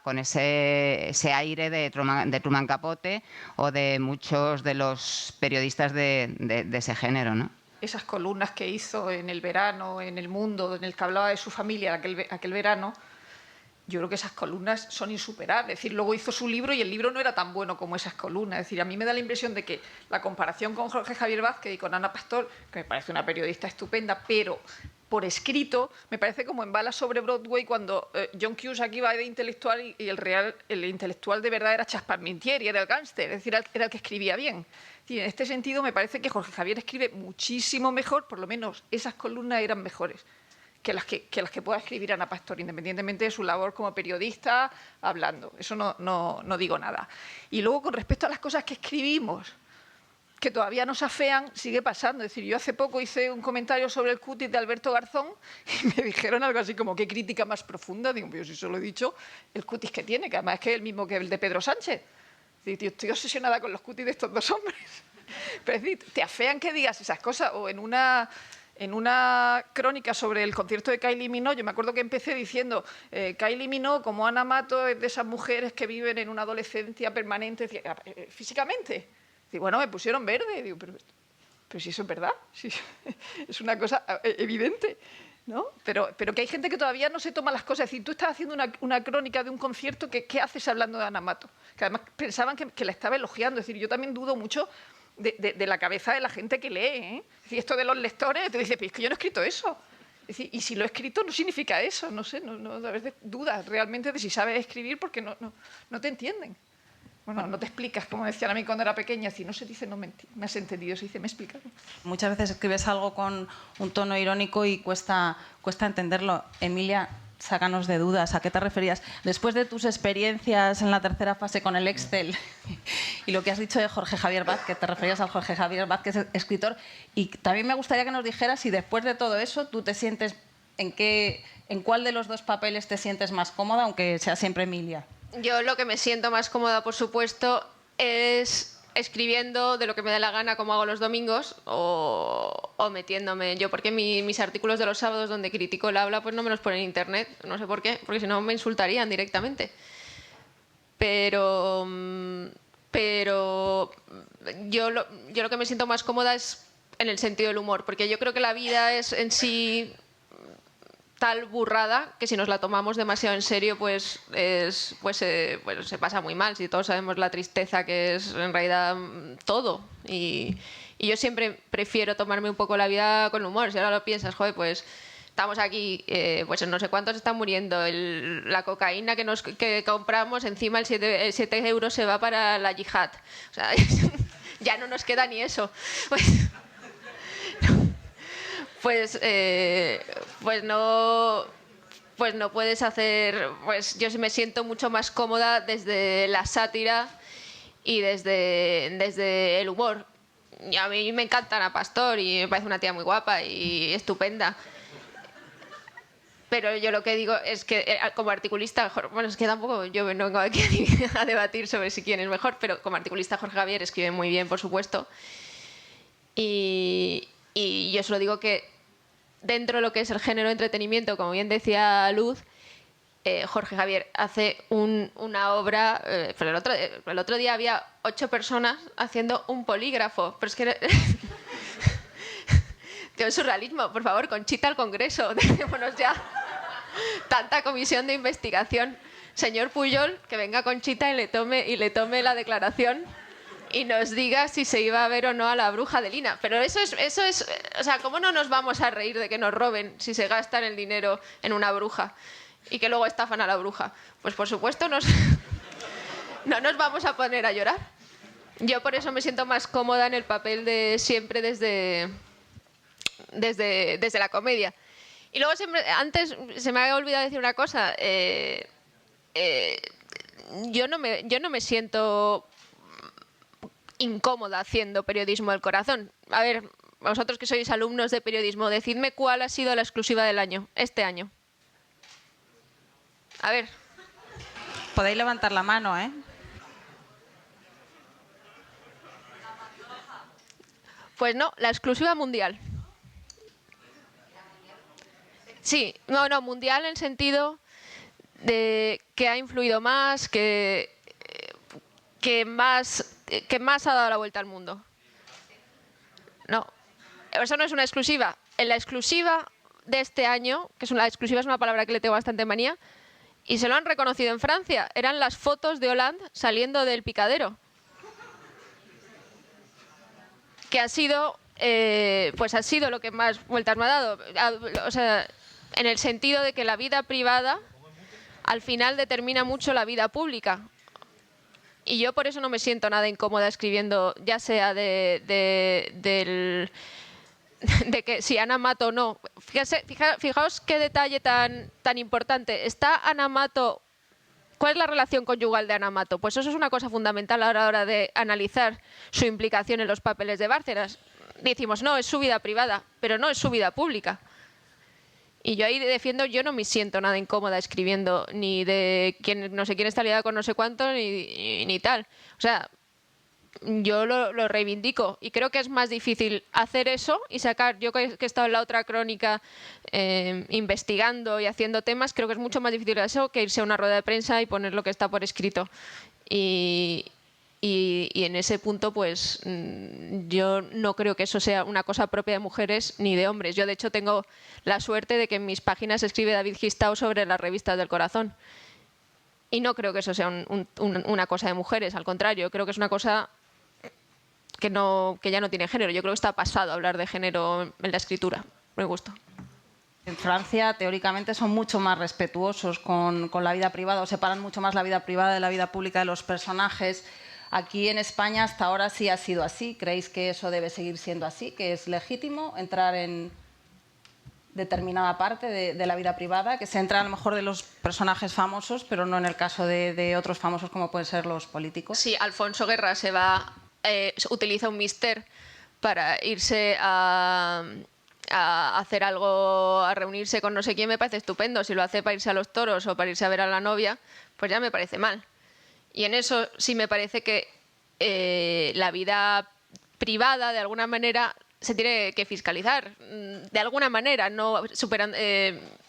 aire de Truman Capote o de muchos de los periodistas de ese género, ¿no? Esas columnas que hizo en El Verano, en El Mundo, en el que hablaba de su familia aquel verano, yo creo que esas columnas son insuperables. Es decir, luego hizo su libro y el libro no era tan bueno como esas columnas. Es decir, a mí me da la impresión de que la comparación con Jorge Javier Vázquez y con Ana Pastor, que me parece una periodista estupenda, pero por escrito, me parece como en Balas sobre Broadway, cuando John Cusack iba de intelectual y el intelectual de verdad era Charles Parmentier, era el gángster, es decir, era el que escribía bien. Y en este sentido me parece que Jorge Javier escribe muchísimo mejor, por lo menos esas columnas eran mejores que las que pueda escribir Ana Pastor, independientemente de su labor como periodista hablando. Eso no digo nada. Y luego, con respecto a las cosas que escribimos, que todavía nos afean, sigue pasando. Es decir, yo hace poco hice un comentario sobre el cutis de Alberto Garzón y me dijeron algo así como, ¿qué crítica más profunda? Digo, yo sí solo he dicho el cutis que tiene, que además es que es el mismo que el de Pedro Sánchez. Yo estoy obsesionada con los cutis de estos dos hombres. Pero es decir, te afean que digas esas cosas. O en una crónica sobre el concierto de Kylie Minogue, yo me acuerdo que empecé diciendo Kylie Minogue, como Ana Mato, es de esas mujeres que viven en una adolescencia permanente físicamente. Y bueno, me pusieron verde. Digo, pero si eso es verdad, sí, es una cosa evidente, ¿no? Pero que hay gente que todavía no se toma las cosas. Es decir, tú estás haciendo una crónica de un concierto, ¿qué haces hablando de Ana Mato? Que además pensaban que la estaba elogiando. Es decir, yo también dudo mucho de la cabeza de la gente que lee, ¿eh? Es decir, esto de los lectores, te dice, pero es que yo no he escrito eso. Es decir, y si lo he escrito no significa eso, no sé, a veces dudas realmente de si sabes escribir porque no te entienden. Bueno, no te explicas, como decían a mí cuando era pequeña, si no se dice no me has entendido, se dice me he explicado. Muchas veces escribes algo con un tono irónico y cuesta entenderlo. Emilia, sácanos de dudas, ¿a qué te referías? Después de tus experiencias en la tercera fase con el Excel y lo que has dicho de Jorge Javier Vázquez, te referías al Jorge Javier Vázquez, escritor, y también me gustaría que nos dijeras si después de todo eso tú te sientes, en cuál de los dos papeles te sientes más cómoda, aunque sea siempre Emilia. Yo lo que me siento más cómoda, por supuesto, es escribiendo de lo que me da la gana, como hago los domingos, o metiéndome yo, porque mis artículos de los sábados donde critico el habla, pues no me los pone en internet, no sé por qué, porque si no me insultarían directamente. Pero yo lo que me siento más cómoda es en el sentido del humor, porque yo creo que la vida es en sí tal burrada que si nos la tomamos demasiado en serio pues se pasa muy mal. Si todos sabemos la tristeza que es en realidad todo, y yo siempre prefiero tomarme un poco la vida con humor. Si ahora lo piensas, joder, pues estamos aquí, pues no sé cuántos están muriendo, la cocaína que compramos, encima el 7 euros se va para la yihad. O sea, ya no nos queda ni eso. Pues no puedes hacer... Pues yo me siento mucho más cómoda desde la sátira y desde el humor. Y a mí me encanta Ana Pastor y me parece una tía muy guapa y estupenda. Pero yo lo que digo es que como articulista, bueno, es que tampoco yo no vengo aquí a debatir sobre si quién es mejor, pero como articulista Jorge Javier escribe muy bien, por supuesto. Y yo solo digo que dentro de lo que es el género de entretenimiento, como bien decía Luz, Jorge Javier hace una obra... pero el otro día había 8 personas haciendo un polígrafo, pero es que... Tío, surrealismo, por favor, Conchita al Congreso, dejémonos ya tanta comisión de investigación. Señor Pujol, que venga Conchita y le tome la declaración y nos diga si se iba a ver o no a la bruja de Lina. Pero eso es, o sea, ¿cómo no nos vamos a reír de que nos roben si se gastan el dinero en una bruja y que luego estafan a la bruja? Pues por supuesto no nos vamos a poner a llorar. Yo por eso me siento más cómoda en el papel de siempre desde la comedia. Y luego antes se me había olvidado decir una cosa. Yo no me siento incómoda haciendo periodismo del corazón. A ver, vosotros que sois alumnos de periodismo, decidme cuál ha sido la exclusiva del año, este año. A ver. Podéis levantar la mano, ¿eh? Pues no, la exclusiva mundial. Sí, no, mundial en el sentido de que ha influido más, que más ha dado la vuelta al mundo. No, eso no es una exclusiva. En la exclusiva de este año, la exclusiva es una palabra que le tengo bastante manía, y se lo han reconocido en Francia, eran las fotos de Hollande saliendo del picadero. Que ha sido lo que más vueltas me ha dado. O sea, en el sentido de que la vida privada al final determina mucho la vida pública. Y yo por eso no me siento nada incómoda escribiendo, ya sea de que si Ana Mato o no. Fijaos qué detalle tan importante. ¿Está Ana Mato? ¿Cuál es la relación conyugal de Ana Mato? Pues eso es una cosa fundamental a la hora de analizar su implicación en los papeles de Bárcenas. Decimos, no, es su vida privada, pero no es su vida pública. Y yo ahí defiendo, yo no me siento nada incómoda escribiendo ni de no sé quién está liada con no sé cuánto, ni tal. O sea, yo lo reivindico y creo que es más difícil hacer eso y sacar, yo que he estado en la otra crónica investigando y haciendo temas, creo que es mucho más difícil eso que irse a una rueda de prensa y poner lo que está por escrito. Y en ese punto, pues yo no creo que eso sea una cosa propia de mujeres ni de hombres. Yo, de hecho, tengo la suerte de que en mis páginas escribe David Gistau sobre las revistas del corazón. Y no creo que eso sea una cosa de mujeres, al contrario, creo que es una cosa que ya no tiene género. Yo creo que está pasado hablar de género en la escritura. Me gusta. En Francia, teóricamente, son mucho más respetuosos con la vida privada, o separan mucho más la vida privada de la vida pública de los personajes. Aquí en España hasta ahora sí ha sido así. ¿Creéis que eso debe seguir siendo así? ¿Que es legítimo entrar en determinada parte de la vida privada? Que se entra a lo mejor de los personajes famosos, pero no en el caso de otros famosos como pueden ser los políticos. Sí, Alfonso Guerra utiliza un mister para irse a hacer algo, a reunirse con no sé quién, me parece estupendo. Si lo hace para irse a los toros o para irse a ver a la novia, pues ya me parece mal. Y en eso sí me parece que la vida privada, de alguna manera, se tiene que fiscalizar. De alguna manera, no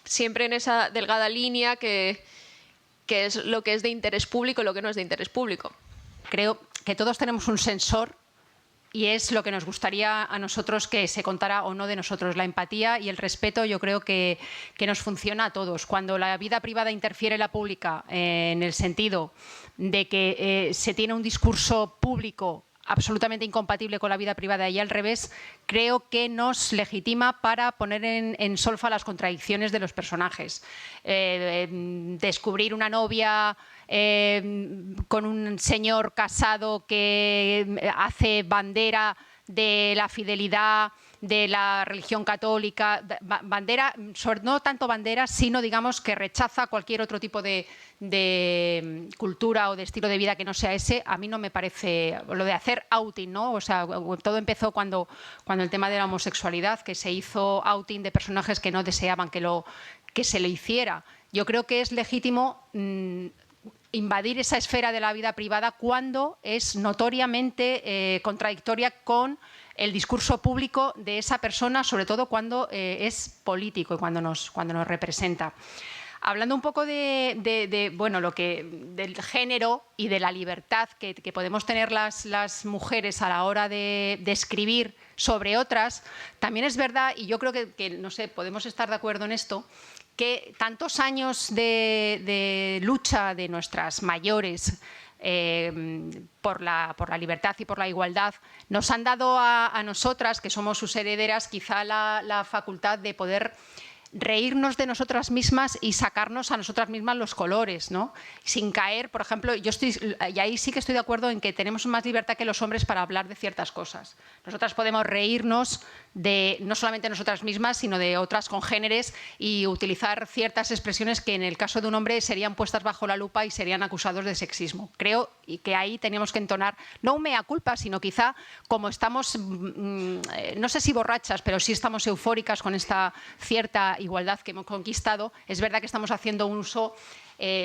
siempre en esa delgada línea que es lo que es de interés público y lo que no es de interés público. Creo que todos tenemos un sensor y es lo que nos gustaría a nosotros que se contara o no de nosotros. La empatía y el respeto yo creo que nos funciona a todos. Cuando la vida privada interfiere en la pública en el sentido de que se tiene un discurso público absolutamente incompatible con la vida privada, y al revés, creo que nos legitima para poner en solfa las contradicciones de los personajes. Descubrir una novia con un señor casado que hace bandera de la fidelidad, de la religión católica, bandera, no tanto bandera, sino digamos que rechaza cualquier otro tipo de cultura o de estilo de vida que no sea ese. A mí no me parece lo de hacer outing, ¿no? O sea, todo empezó cuando el tema de la homosexualidad, que se hizo outing de personajes que no deseaban que se le hiciera. Yo creo que es legítimo invadir esa esfera de la vida privada cuando es notoriamente contradictoria con el discurso público de esa persona, sobre todo cuando es político y cuando nos representa. Hablando un poco del género y de la libertad que podemos tener las mujeres a la hora de escribir sobre otras, también es verdad, y yo creo que no sé, podemos estar de acuerdo en esto, que tantos años de lucha de nuestras mayores por la libertad y por la igualdad nos han dado a nosotras, que somos sus herederas, quizá la facultad de poder reírnos de nosotras mismas y sacarnos a nosotras mismas los colores, ¿no? Sin caer, por ejemplo, y ahí sí que estoy de acuerdo en que tenemos más libertad que los hombres para hablar de ciertas cosas. Nosotras podemos reírnos de no solamente nosotras mismas, sino de otras congéneres y utilizar ciertas expresiones que en el caso de un hombre serían puestas bajo la lupa y serían acusados de sexismo. Creo que ahí tenemos que entonar, no un mea culpa, sino quizá como estamos, no sé si borrachas, pero sí estamos eufóricas con esta cierta igualdad que hemos conquistado. Es verdad que estamos haciendo un uso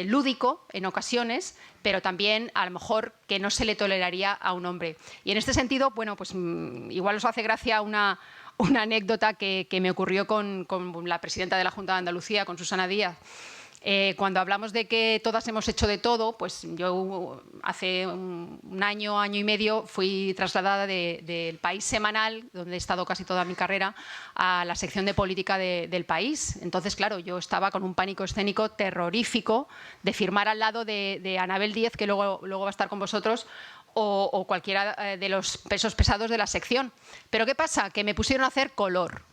lúdico en ocasiones, pero también a lo mejor que no se le toleraría a un hombre. Y en este sentido, bueno, pues igual os hace gracia una anécdota que me ocurrió con la presidenta de la Junta de Andalucía, con Susana Díaz. Cuando hablamos de que todas hemos hecho de todo, pues yo hace un año, año y medio fui trasladada del País semanal, donde he estado casi toda mi carrera, a la sección de política del País. Entonces, claro, yo estaba con un pánico escénico terrorífico de firmar al lado de Anabel Díez, que luego va a estar con vosotros, o cualquiera de los pesos pesados de la sección. Pero ¿qué pasa? Que me pusieron a hacer color.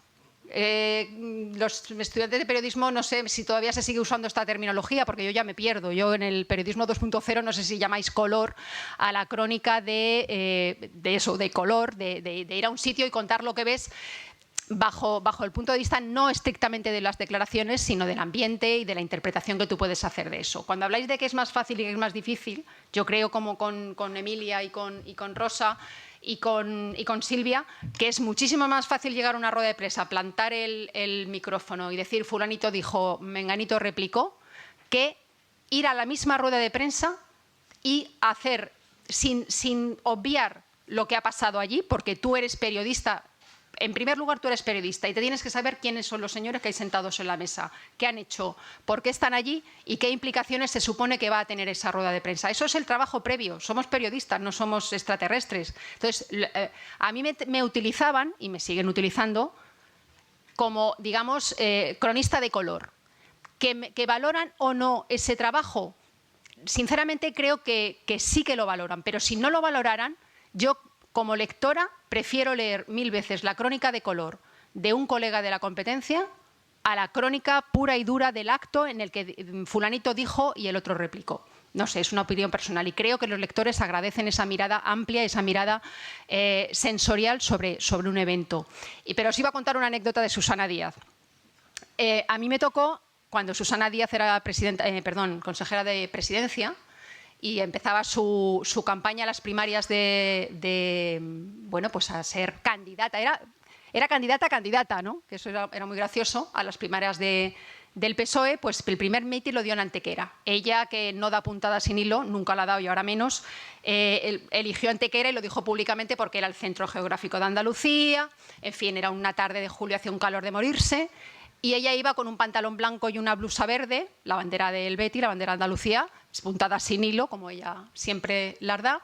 Los estudiantes de periodismo, no sé si todavía se sigue usando esta terminología, porque yo ya me pierdo. Yo en el periodismo 2.0 no sé si llamáis color a la crónica de eso, de color, de ir a un sitio y contar lo que ves bajo el punto de vista no estrictamente de las declaraciones, sino del ambiente y de la interpretación que tú puedes hacer de eso. Cuando habláis de que es más fácil y que es más difícil, yo creo, como con Emilia y con Rosa y con Silvia, que es muchísimo más fácil llegar a una rueda de prensa, plantar el micrófono y decir fulanito dijo, menganito replicó, que ir a la misma rueda de prensa y hacer, sin obviar lo que ha pasado allí, porque tú eres periodista. En primer lugar, tú eres periodista y te tienes que saber quiénes son los señores que hay sentados en la mesa, qué han hecho, por qué están allí y qué implicaciones se supone que va a tener esa rueda de prensa. Eso es el trabajo previo. Somos periodistas, no somos extraterrestres. Entonces, a mí me utilizaban, y me siguen utilizando, como, digamos, cronista de color. ¿Que valoran o no ese trabajo? Sinceramente, creo que sí que lo valoran, pero si no lo valoraran, yo, como lectora, prefiero leer 1000 veces la crónica de color de un colega de la competencia a la crónica pura y dura del acto en el que fulanito dijo y el otro replicó. No sé, es una opinión personal y creo que los lectores agradecen esa mirada amplia, esa mirada sensorial sobre un evento. Pero os iba a contar una anécdota de Susana Díaz. A mí me tocó, cuando Susana Díaz era consejera de Presidencia, y empezaba su campaña a las primarias bueno, pues a ser candidata. Era candidata, ¿no? Que eso era muy gracioso. A las primarias del PSOE, pues el primer mitin lo dio en Antequera. Ella, que no da puntada sin hilo, nunca la ha dado y ahora menos, eligió Antequera y lo dijo públicamente porque era el centro geográfico de Andalucía. En fin, era una tarde de julio, hacía un calor de morirse. Y ella iba con un pantalón blanco y una blusa verde, la bandera del Betis, la bandera de Andalucía, puntada sin hilo, como ella siempre las da.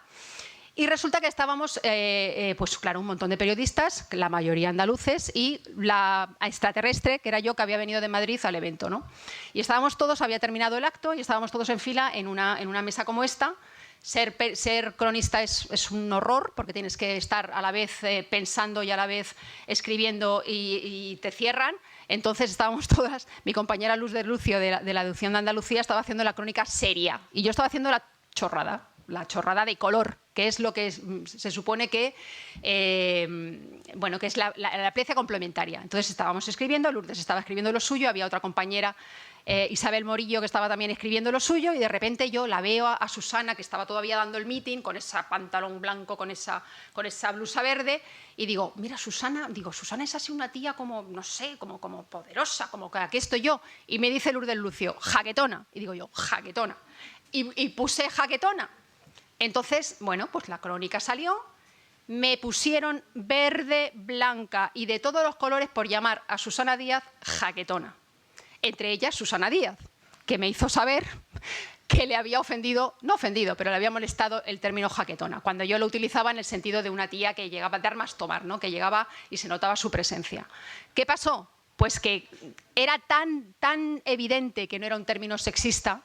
Y resulta que estábamos, pues claro, un montón de periodistas, la mayoría andaluces, y la extraterrestre, que era yo, que había venido de Madrid al evento, ¿no? Y estábamos todos, había terminado el acto, y estábamos todos en fila en una mesa como esta, ser cronista es un horror, porque tienes que estar a la vez pensando y a la vez escribiendo y te cierran. Entonces estábamos todas, mi compañera Luz de Lucio de la Educación de Andalucía estaba haciendo la crónica seria y yo estaba haciendo la chorrada de color, que es lo que se supone que, bueno, que es la pieza complementaria. Entonces estábamos escribiendo, Lourdes estaba escribiendo lo suyo, había otra compañera, Isabel Morillo, que estaba también escribiendo lo suyo, y de repente yo la veo a Susana, que estaba todavía dando el meeting, con ese pantalón blanco, con esa blusa verde, y digo, mira, Susana es así una tía como, no sé, como poderosa, como que aquí estoy yo. Y me dice Lourdes Lucio, jaquetona. Y digo yo, jaquetona. Y puse jaquetona. Entonces, bueno, pues la crónica salió, me pusieron verde, blanca y de todos los colores por llamar a Susana Díaz jaquetona. Entre ellas Susana Díaz, que me hizo saber que le había ofendido, no ofendido, pero le había molestado el término jaquetona, cuando yo lo utilizaba en el sentido de una tía que llegaba de armas tomar, ¿no? Que llegaba y se notaba su presencia. ¿Qué pasó? Pues que era tan evidente que no era un término sexista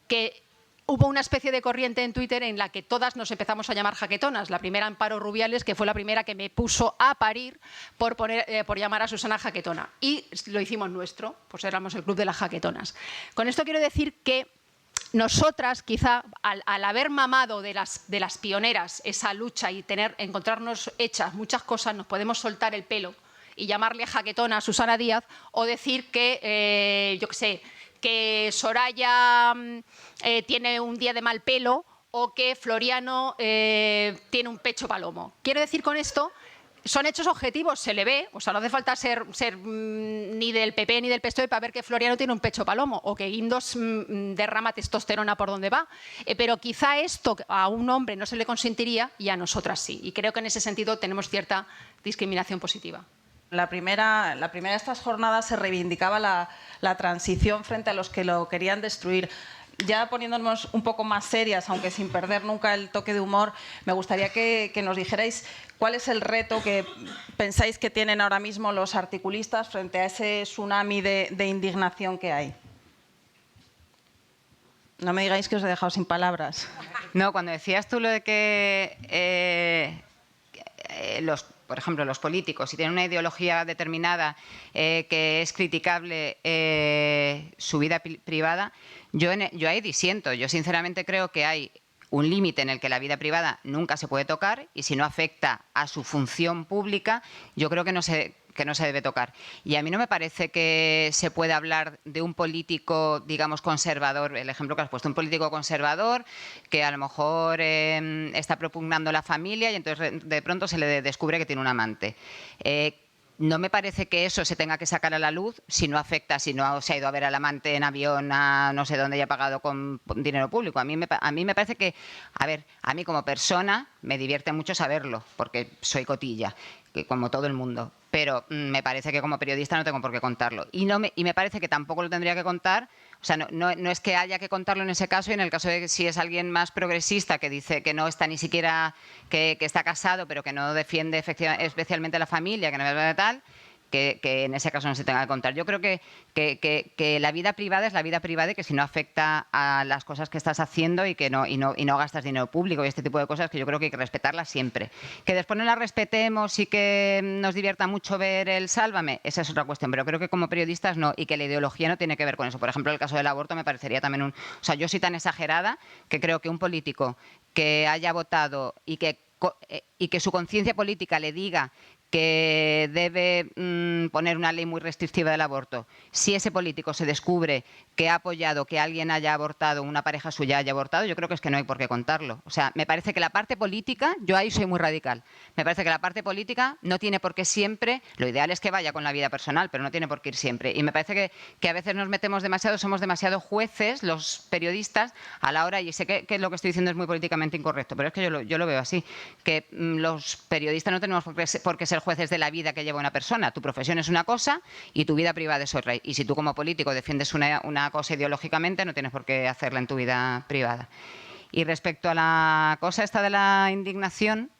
que hubo una especie de corriente en Twitter en la que todas nos empezamos a llamar jaquetonas. La primera, Amparo Rubiales, que fue la primera que me puso a parir por llamar a Susana jaquetona. Y lo hicimos nuestro, pues éramos el club de las jaquetonas. Con esto quiero decir que nosotras, quizá, al haber mamado de las pioneras esa lucha y encontrarnos hechas muchas cosas, nos podemos soltar el pelo y llamarle jaquetona a Susana Díaz o decir que, yo qué sé, que Soraya tiene un día de mal pelo o que Floriano tiene un pecho palomo. Quiero decir con esto, son hechos objetivos, se le ve, o sea, no hace falta ser ni del PP ni del PSOE para ver que Floriano tiene un pecho palomo o que Guindos derrama testosterona por donde va. Pero quizá esto a un hombre no se le consentiría y a nosotras sí. Y creo que en ese sentido tenemos cierta discriminación positiva. La primera de estas jornadas se reivindicaba la transición frente a los que lo querían destruir. Ya poniéndonos un poco más serias, aunque sin perder nunca el toque de humor, me gustaría que nos dijerais cuál es el reto que pensáis que tienen ahora mismo los articulistas frente a ese tsunami de indignación que hay. No me digáis que os he dejado sin palabras. No, cuando decías tú lo de que por ejemplo, los políticos, si tienen una ideología determinada que es criticable su vida privada, yo ahí disiento. Yo sinceramente creo que hay un límite en el que la vida privada nunca se puede tocar y si no afecta a su función pública, yo creo que no se debe tocar. Y a mí no me parece que se pueda hablar de un político, digamos, conservador, el ejemplo que has puesto, un político conservador que a lo mejor está propugnando la familia y entonces de pronto se le descubre que tiene un amante. No me parece que eso se tenga que sacar a la luz si no afecta, si no se ha ido a ver al amante en avión a no sé dónde y ha pagado con dinero público. A mí me parece que, a ver, a mí como persona me divierte mucho saberlo, porque soy cotilla, que como todo el mundo. Pero me parece que como periodista no tengo por qué contarlo. Y me parece que tampoco lo tendría que contar. O sea, no es que haya que contarlo en ese caso y en el caso de que si es alguien más progresista que dice que no está ni siquiera, que está casado pero que no defiende especialmente a la familia, que no es tal, que en ese caso no se tenga que contar. Yo creo que la vida privada es la vida privada y que si no afecta a las cosas que estás haciendo y no gastas dinero público y este tipo de cosas, que yo creo que hay que respetarlas siempre. Que después no las respetemos y que nos divierta mucho ver el Sálvame, esa es otra cuestión, pero creo que como periodistas no, y que la ideología no tiene que ver con eso. Por ejemplo, el caso del aborto me parecería también o sea, yo soy tan exagerada que creo que un político que haya votado y que su conciencia política le diga que debe poner una ley muy restrictiva del aborto, si ese político se descubre que ha apoyado que alguien haya abortado, una pareja suya haya abortado, yo creo que es que no hay por qué contarlo. O sea, me parece que la parte política, yo ahí soy muy radical, me parece que la parte política no tiene por qué siempre, lo ideal es que vaya con la vida personal, pero no tiene por qué ir siempre. Y me parece que a veces nos metemos demasiado, somos demasiado jueces, los periodistas, a la hora, y sé que lo que estoy diciendo es muy políticamente incorrecto, pero es que yo lo veo así, que los periodistas no tenemos por qué ser jueces de la vida que lleva una persona. Tu profesión es una cosa y tu vida privada es otra. Y si tú como político defiendes una cosa ideológicamente, no tienes por qué hacerla en tu vida privada. Y respecto a la cosa esta de la indignación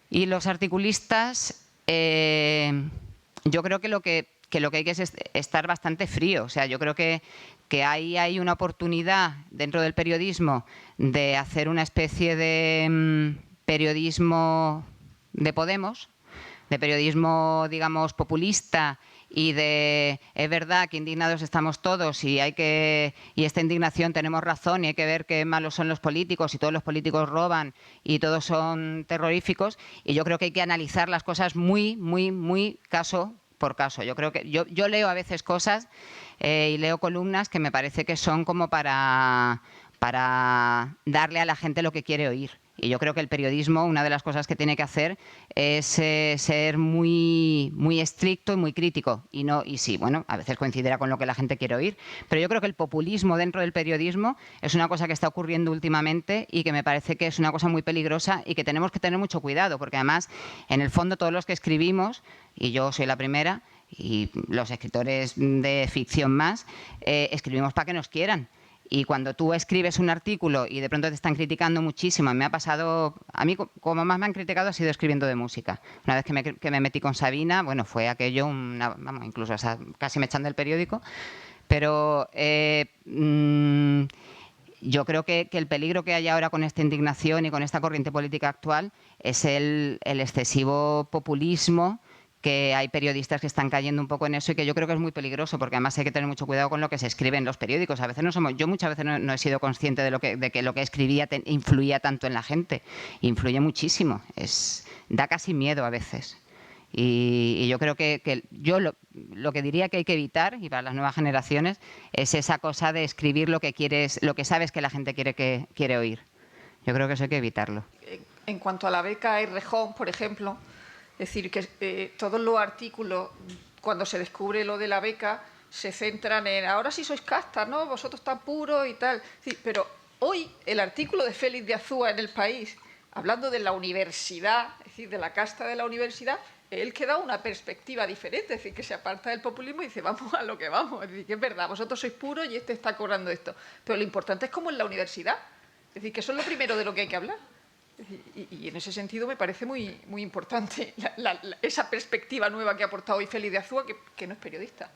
y los articulistas, yo creo que lo que hay que es estar bastante frío. O sea, yo creo que que hay una oportunidad dentro del periodismo de hacer una especie de periodismo de Podemos, de periodismo, digamos, populista y de es verdad que indignados estamos todos y esta indignación tenemos razón y hay que ver qué malos son los políticos y todos los políticos roban y todos son terroríficos, y yo creo que hay que analizar las cosas muy, muy, muy caso por caso. Yo creo que yo leo a veces cosas y leo columnas que me parece que son como para darle a la gente lo que quiere oír. Y yo creo que el periodismo, una de las cosas que tiene que hacer es ser muy, muy estricto y muy crítico. Y sí, bueno, a veces coincidirá con lo que la gente quiere oír, pero yo creo que el populismo dentro del periodismo es una cosa que está ocurriendo últimamente y que me parece que es una cosa muy peligrosa y que tenemos que tener mucho cuidado, porque además, en el fondo, todos los que escribimos, y yo soy la primera, y los escritores de ficción más, escribimos para que nos quieran. Y cuando tú escribes un artículo y de pronto te están criticando muchísimo, me ha pasado, a mí como más me han criticado ha sido escribiendo de música. Una vez que me metí con Sabina, bueno, fue aquello, vamos, incluso casi me echan del periódico, pero yo creo que el peligro que hay ahora con esta indignación y con esta corriente política actual es el excesivo populismo, que hay periodistas que están cayendo un poco en eso y que yo creo que es muy peligroso, porque además hay que tener mucho cuidado con lo que se escribe en los periódicos. A veces yo muchas veces no he sido consciente de que lo que escribía influía tanto en la gente. Influye muchísimo. Da casi miedo a veces. Y yo creo que yo lo que diría que hay que evitar, y para las nuevas generaciones, es esa cosa de escribir lo que quieres, lo que sabes que la gente quiere oír. Yo creo que eso hay que evitarlo. En cuanto a la beca Errejón, por ejemplo, es decir, que todos los artículos, cuando se descubre lo de la beca, se centran en ahora sí sois castas, ¿no? Vosotros tan puros y tal. Sí, pero hoy el artículo de Félix de Azúa en El País, hablando de la universidad, es decir, de la casta de la universidad, él que da una perspectiva diferente, es decir, que se aparta del populismo y dice, vamos a lo que vamos. Es decir, que es verdad, vosotros sois puros y este está cobrando esto. Pero lo importante es cómo en la universidad. Es decir, que eso es lo primero de lo que hay que hablar. Y en ese sentido me parece muy, muy importante esa perspectiva nueva que ha aportado hoy Félix de Azúa, que no es periodista,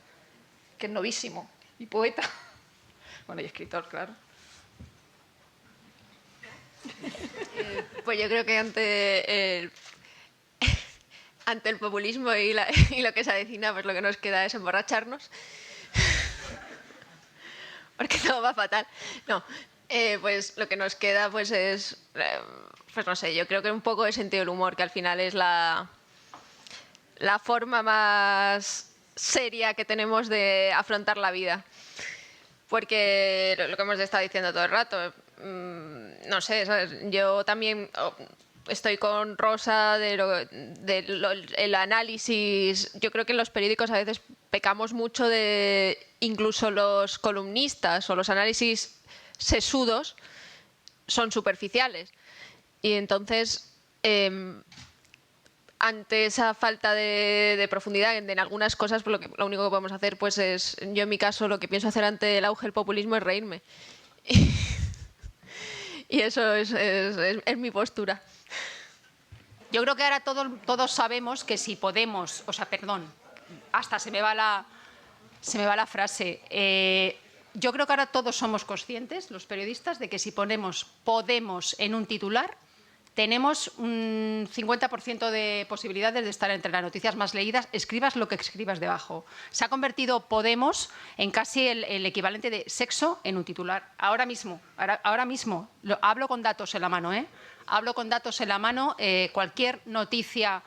que es novísimo y poeta. Bueno, y escritor, claro. Pues yo creo que ante el populismo y lo que se avecina, pues lo que nos queda es emborracharnos. Porque todo va fatal. No, pues lo que nos queda pues es... pues no sé, yo creo que un poco de sentido del humor, que al final es la forma más seria que tenemos de afrontar la vida. Porque lo que hemos estado diciendo todo el rato, no sé, ¿sabes? Yo también estoy con Rosa el análisis. Yo creo que en los periódicos a veces pecamos mucho de, incluso los columnistas o los análisis sesudos son superficiales. Y entonces, ante esa falta de profundidad en algunas cosas, pues lo único que podemos hacer, pues es, yo en mi caso, lo que pienso hacer ante el auge del populismo es reírme. Y eso es mi postura. Yo creo que ahora todos sabemos que si Podemos, o sea, perdón, hasta se me va la frase. Yo creo que ahora todos somos conscientes, los periodistas, de que si ponemos Podemos en un titular, tenemos un 50% de posibilidades de estar entre las noticias más leídas, escribas lo que escribas debajo. Se ha convertido Podemos en casi el equivalente de sexo en un titular. Ahora mismo, hablo con datos en la mano, Hablo con datos en la mano, cualquier noticia,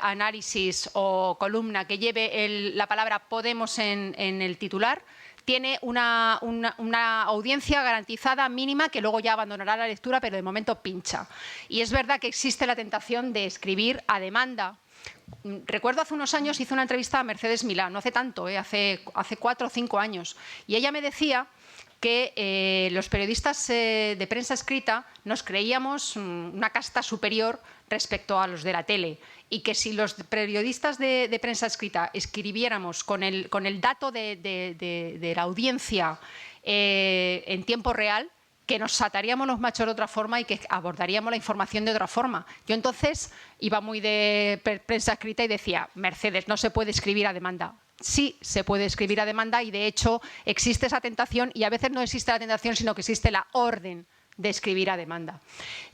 análisis o columna que lleve la palabra Podemos en el titular tiene una audiencia garantizada mínima que luego ya abandonará la lectura, pero de momento pincha. Y es verdad que existe la tentación de escribir a demanda. Recuerdo hace unos años hice una entrevista a Mercedes Milá, no hace tanto, hace 4 o 5 años, y ella me decía que los periodistas de prensa escrita nos creíamos una casta superior respecto a los de la tele, y que si los periodistas de prensa escrita escribiéramos con el dato de la audiencia en tiempo real, que nos ataríamos los machos de otra forma y que abordaríamos la información de otra forma. Yo entonces iba muy de prensa escrita y decía, Mercedes, no se puede escribir a demanda. sí se puede escribir a demanda y, de hecho, existe esa tentación y a veces no existe la tentación, sino que existe la orden de escribir a demanda.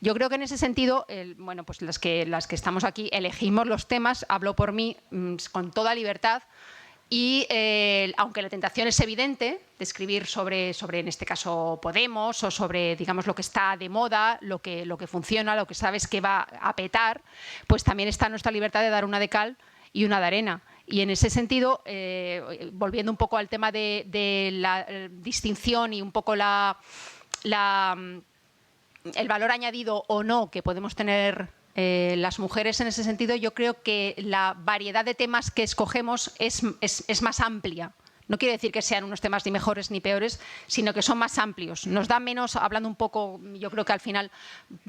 Yo creo que en ese sentido, bueno, pues las que estamos aquí elegimos los temas, hablo por mí con toda libertad. Y aunque la tentación es evidente de escribir sobre, en este caso, Podemos, o sobre, digamos, lo que está de moda, lo que funciona, lo que sabes que va a petar, pues también está nuestra libertad de dar una de cal y una de arena. Y en ese sentido, volviendo un poco al tema de la distinción y un poco el valor añadido o no que podemos tener las mujeres en ese sentido, yo creo que la variedad de temas que escogemos es más amplia. No quiere decir que sean unos temas ni mejores ni peores, sino que son más amplios. Nos da menos, hablando un poco, yo creo que al final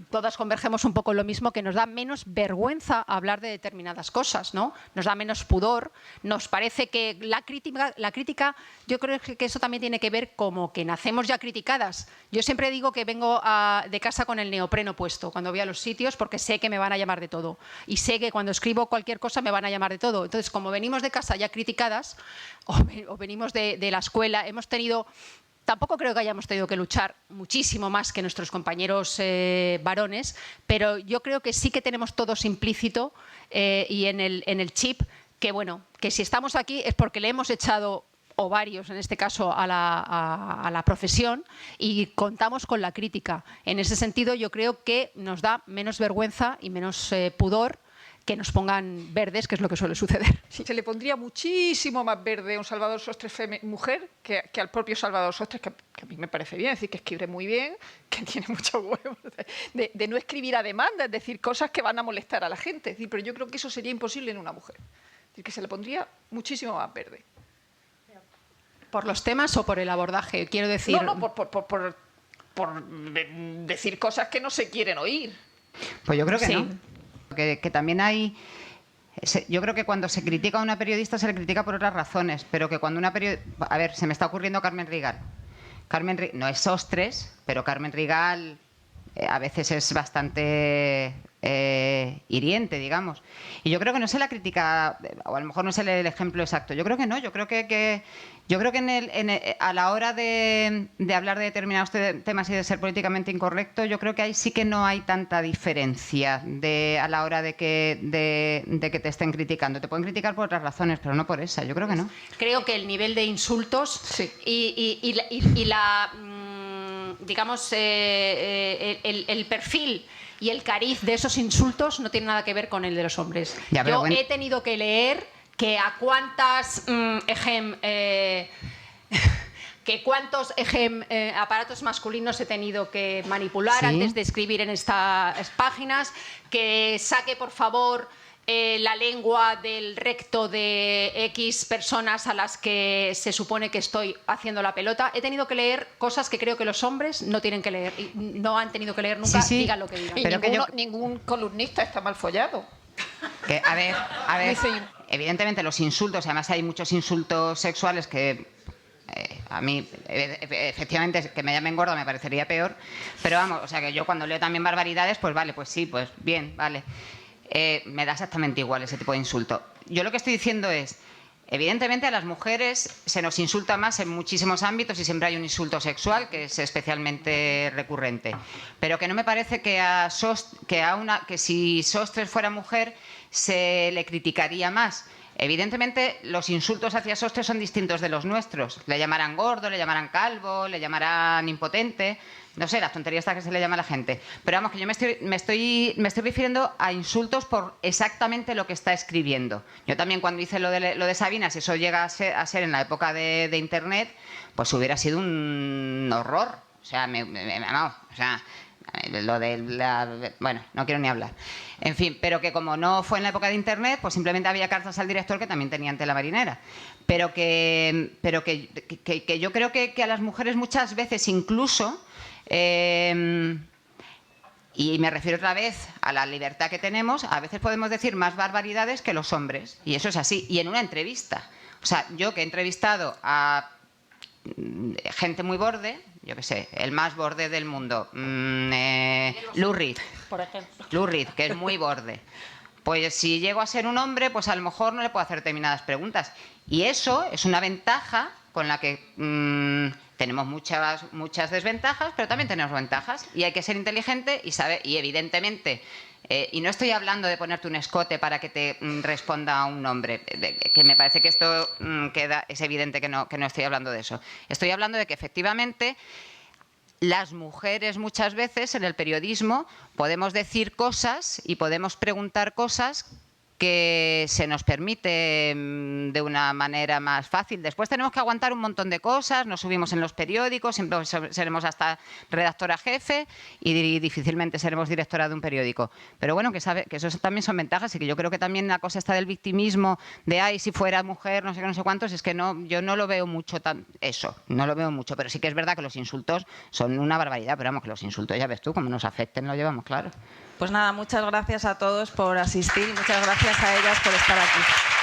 todas convergemos un poco en lo mismo, que nos da menos vergüenza hablar de determinadas cosas, ¿no? Nos da menos pudor. Nos parece que la crítica, yo creo que eso también tiene que ver como que nacemos ya criticadas. Yo siempre digo que vengo de casa con el neopreno puesto cuando voy a los sitios, porque sé que me van a llamar de todo. Y sé que cuando escribo cualquier cosa me van a llamar de todo. Entonces, como venimos de casa ya criticadas, o venimos de la escuela, tampoco creo que hayamos tenido que luchar muchísimo más que nuestros compañeros varones, pero yo creo que sí que tenemos todos implícito y en el chip que, bueno, que si estamos aquí es porque le hemos echado ovarios, en este caso, a la profesión, y contamos con la crítica. En ese sentido, yo creo que nos da menos vergüenza y menos pudor que nos pongan verdes, que es lo que suele suceder. Sí, se le pondría muchísimo más verde a un Salvador Sostres mujer que al propio Salvador Sostres, que a mí me parece bien, es decir, que escribe muy bien, que tiene muchos huevos, de no escribir a demanda, es decir, cosas que van a molestar a la gente. Es decir, pero yo creo que eso sería imposible en una mujer. Es decir, que se le pondría muchísimo más verde. ¿Por los temas o por el abordaje? Quiero decir... No, por decir cosas que no se quieren oír. Pues yo creo que Sí. no. Que también hay... Yo creo que cuando se critica a una periodista se le critica por otras razones, pero que cuando una periodista... A ver, se me está ocurriendo Carmen Rigal. No es Sostres, pero Carmen Rigal a veces es bastante hiriente, digamos. Y yo creo que no se la critica, o a lo mejor no es el ejemplo exacto. Yo creo que no. Yo creo que a la hora de hablar de determinados temas y de ser políticamente incorrecto, yo creo que ahí sí que no hay tanta diferencia a la hora de que te estén criticando. Te pueden criticar por otras razones, pero no por esa. Yo creo que no. Creo que el nivel de insultos Sí. y la, digamos, el perfil y el cariz de esos insultos no tiene nada que ver con el de los hombres. Ya, pero Yo bueno. he tenido que leer que a cuántas que cuántos aparatos masculinos he tenido que manipular ¿Sí? antes de escribir en estas páginas, que saque, por favor, la lengua del recto de X personas a las que se supone que estoy haciendo la pelota. He tenido que leer cosas que creo que los hombres no tienen que leer, y no han tenido que leer nunca, Sí, sí. digan lo que digan. Y Pero que ningún columnista está mal follado. Que, a ver, Sí. evidentemente los insultos, además hay muchos insultos sexuales que a mí, efectivamente, que me llamen gorda me parecería peor, pero vamos, o sea que yo cuando leo también barbaridades, pues vale, pues sí, pues bien, vale. Me da exactamente igual ese tipo de insulto. Yo lo que estoy diciendo es, evidentemente a las mujeres se nos insulta más en muchísimos ámbitos y siempre hay un insulto sexual que es especialmente recurrente, pero que no me parece que si Sostres fuera mujer se le criticaría más. Evidentemente los insultos hacia Sostres son distintos de los nuestros. Le llamarán gordo, le llamarán calvo, le llamarán impotente, no sé, las tonterías estas que se le llama a la gente. Pero vamos, que yo me estoy refiriendo a insultos por exactamente lo que está escribiendo. Yo también cuando hice lo de Sabina, si eso llega a ser en la época de Internet, pues hubiera sido un horror. O sea, bueno, no quiero ni hablar. En fin, pero que como no fue en la época de Internet, pues simplemente había cartas al director que también tenían tela marinera. Pero que yo creo que a las mujeres muchas veces incluso, y me refiero otra vez a la libertad que tenemos, a veces podemos decir más barbaridades que los hombres. Y eso es así. Y en una entrevista. O sea, yo que he entrevistado a gente muy borde, yo qué sé, el más borde del mundo, Lou Reed, Por ejemplo. Lou Reed, que es muy borde, pues si llego a ser un hombre, pues a lo mejor no le puedo hacer determinadas preguntas. Y eso es una ventaja con la que tenemos muchas desventajas, pero también tenemos ventajas. Y hay que ser inteligente y evidentemente... y no estoy hablando de ponerte un escote para que te responda un hombre, que me parece que esto es evidente que no estoy hablando de eso. Estoy hablando de que efectivamente las mujeres muchas veces en el periodismo podemos decir cosas y podemos preguntar cosas que se nos permite de una manera más fácil. Después tenemos que aguantar un montón de cosas, nos subimos en los periódicos, siempre seremos hasta redactora jefe y difícilmente seremos directora de un periódico. Pero bueno, que eso también son ventajas y que yo creo que también la cosa está del victimismo, de ay, si fuera mujer, no sé qué, no sé cuántos, es que yo no lo veo mucho no lo veo mucho, pero sí que es verdad que los insultos son una barbaridad, pero vamos, que los insultos, ya ves tú, como nos afecten, lo llevamos claro. Pues nada, muchas gracias a todos por asistir y muchas gracias a ellas por estar aquí.